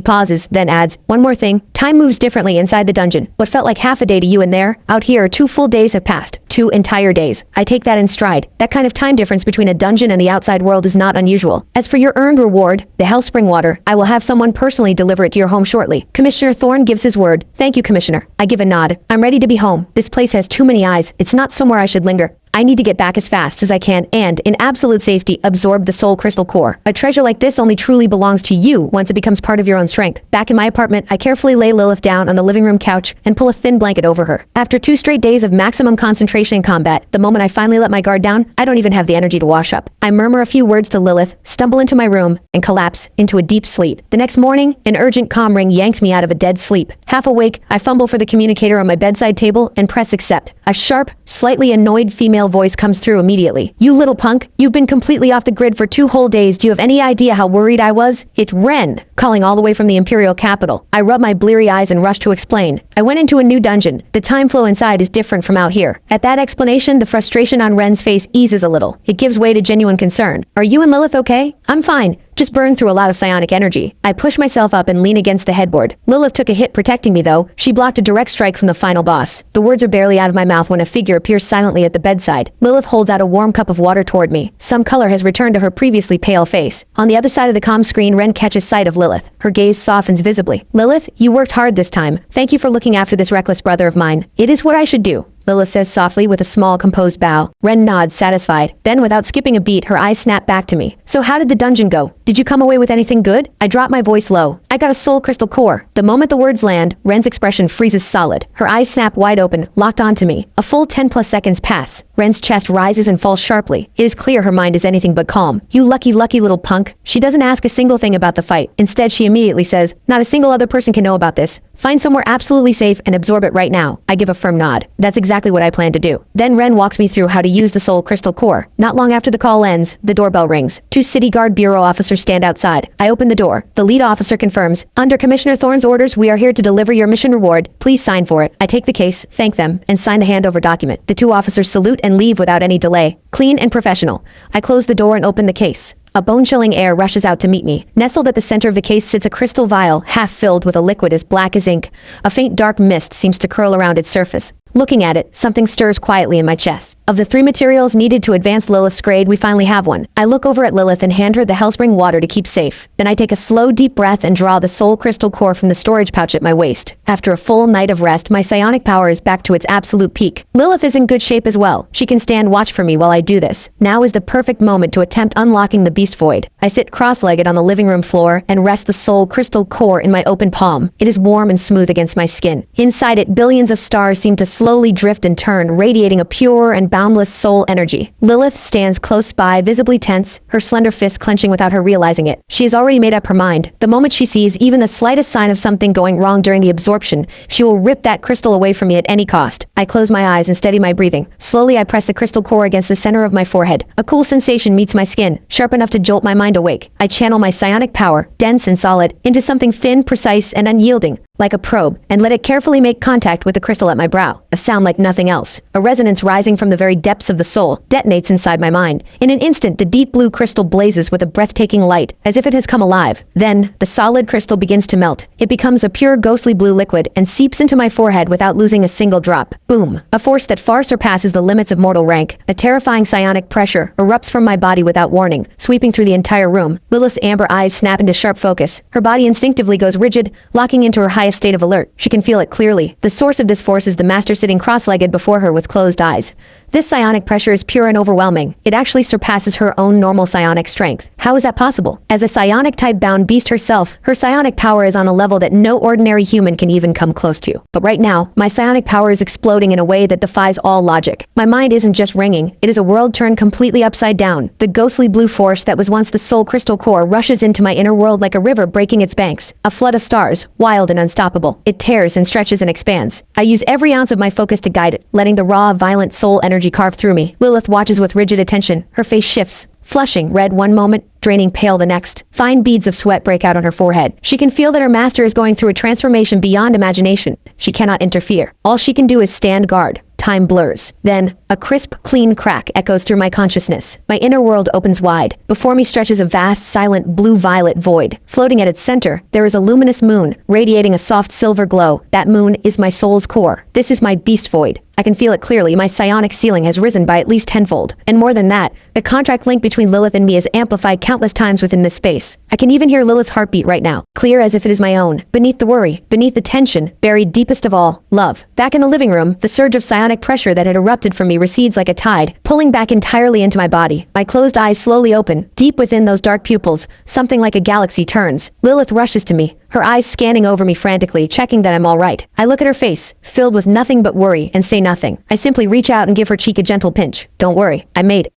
S2: pauses, then adds, one more thing. Time moves differently inside the dungeon. What felt like half a day to you in there, out here 2 full days have passed. 2 entire days. I take that in stride. That kind of time difference between a dungeon and the outside world is not unusual. As for your earned reward, the Hellspring water, I will have someone personally deliver it to your home shortly. Commissioner Thorne gives his word. Thank you, Commissioner. I give a nod. I'm ready to be home. This place has too many eyes. It's not somewhere I should linger. I need to get back as fast as I can and, in absolute safety, absorb the soul crystal core. A treasure like this only truly belongs to you once it becomes part of your own strength. Back in my apartment, I carefully lay Lilith down on the living room couch and pull a thin blanket over her. After 2 straight days of maximum concentration in combat, the moment I finally let my guard down, I don't even have the energy to wash up. I murmur a few words to Lilith, stumble into my room, and collapse into a deep sleep. The next morning, an urgent comm ring yanks me out of a dead sleep. Half awake, I fumble for the communicator on my bedside table and press accept. A sharp, slightly annoyed female voice comes through immediately. You little punk, you've been completely off the grid for 2 whole days. Do you have any idea how worried I was? It's Ren, calling all the way from the Imperial capital. I rub my bleary eyes and rush to explain. I went into a new dungeon. The time flow inside is different from out here. At that explanation, the frustration on Ren's face eases a little. It gives way to genuine concern. Are you and Lilith okay? I'm fine. Just burned through a lot of psionic energy. I push myself up and lean against the headboard. Lilith took a hit protecting me though. She blocked a direct strike from the final boss. The words are barely out of my mouth when a figure appears silently at the bedside. Lilith holds out a warm cup of water toward me. Some color has returned to her previously pale face. On the other side of the comm screen, Ren catches sight of Lilith. Her gaze softens visibly. Lilith, you worked hard this time. Thank you for looking after this reckless brother of mine. It is what I should do. Lilith says softly with a small, composed bow. Ren nods, satisfied. Then, without skipping a beat, her eyes snap back to me. So how did the dungeon go? Did you come away with anything good? I drop my voice low. I got a soul crystal core. The moment the words land, Ren's expression freezes solid. Her eyes snap wide open, locked onto me. A full 10+ seconds pass. Ren's chest rises and falls sharply. It is clear her mind is anything but calm. You lucky little punk. She doesn't ask a single thing about the fight. Instead, she immediately says, not a single other person can know about this. Find somewhere absolutely safe and absorb it right now. I give a firm nod. That's exactly what I plan to do. Then Ren walks me through how to use the soul crystal core. Not long after the call ends, the doorbell rings. 2 City Guard Bureau officers stand outside. I open the door. The lead officer confirms, under Commissioner Thorne's orders, we are here to deliver your mission reward. Please sign for it. I take the case, thank them, and sign the handover document. The 2 officers salute and leave without any delay. Clean and professional. I close the door and open the case. A bone-chilling air rushes out to meet me. Nestled at the center of the case sits a crystal vial, half filled with a liquid as black as ink. A faint dark mist seems to curl around its surface. Looking at it, something stirs quietly in my chest. Of the 3 materials needed to advance Lilith's grade, we finally have one. I look over at Lilith and hand her the Hellspring water to keep safe. Then I take a slow, deep breath and draw the soul crystal core from the storage pouch at my waist. After a full night of rest, my psionic power is back to its absolute peak. Lilith is in good shape as well. She can stand watch for me while I do this. Now is the perfect moment to attempt unlocking the beast void. I sit cross-legged on the living room floor and rest the soul crystal core in my open palm. It is warm and smooth against my skin. Inside it, billions of stars seem to slowly drift and turn, radiating a pure and boundless soul energy. Lilith stands close by, visibly tense, her slender fist clenching without her realizing it. She has already made up her mind. The moment she sees even the slightest sign of something going wrong during the absorption, she will rip that crystal away from me at any cost. I close my eyes and steady my breathing. Slowly, I press the crystal core against the center of my forehead. A cool sensation meets my skin, sharp enough to jolt my mind awake. I channel my psionic power, dense and solid, into something thin, precise, and unyielding, like a probe, and let it carefully make contact with the crystal at my brow. A sound like nothing else. A resonance rising from the very depths of the soul detonates inside my mind. In an instant, the deep blue crystal blazes with a breathtaking light, as if it has come alive. Then, the solid crystal begins to melt. It becomes a pure ghostly blue liquid and seeps into my forehead without losing a single drop. Boom. A force that far surpasses the limits of mortal rank. A terrifying psionic pressure erupts from my body without warning, sweeping through the entire room. Lilith's amber eyes snap into sharp focus. Her body instinctively goes rigid, locking into her highest state of alert. She can feel it clearly. The source of this force is the master sitting cross-legged before her with closed eyes. This psionic pressure is pure and overwhelming. It actually surpasses her own normal psionic strength. How is that possible? As a psionic-type bound beast herself, her psionic power is on a level that no ordinary human can even come close to. But right now, my psionic power is exploding in a way that defies all logic. My mind isn't just ringing, it is a world turned completely upside down. The ghostly blue force that was once the soul crystal core rushes into my inner world like a river breaking its banks. A flood of stars, wild and unstoppable. It tears and stretches and expands. I use every ounce of my focus to guide it, letting the raw, violent soul energy carve through me. Lilith watches with rigid attention. Her face shifts, flushing red one moment, draining pale the next. Fine beads of sweat break out on her forehead. She can feel that her master is going through a transformation beyond imagination. She cannot interfere. All she can do is stand guard. Time blurs. Then, a crisp, clean crack echoes through my consciousness. My inner world opens wide. Before me stretches a vast, silent, blue-violet void. Floating at its center, there is a luminous moon, radiating a soft silver glow. That moon is my soul's core. This is my beast void. I can feel it clearly. My psionic ceiling has risen by at least tenfold. And more than that, the contract link between Lilith and me is amplified countless times within this space. I can even hear Lilith's heartbeat right now, clear as if it is my own. Beneath the worry, beneath the tension, buried deepest of all, love. Back in the living room, the surge of psionic pressure that had erupted from me recedes like a tide, pulling back entirely into my body. My closed eyes slowly open. Deep within those dark pupils, something like a galaxy turns. Lilith rushes to me, her eyes scanning over me frantically, checking that I'm all right. I look at her face, filled with nothing but worry, and say nothing. I simply reach out and give her cheek a gentle pinch. Don't worry, I made it.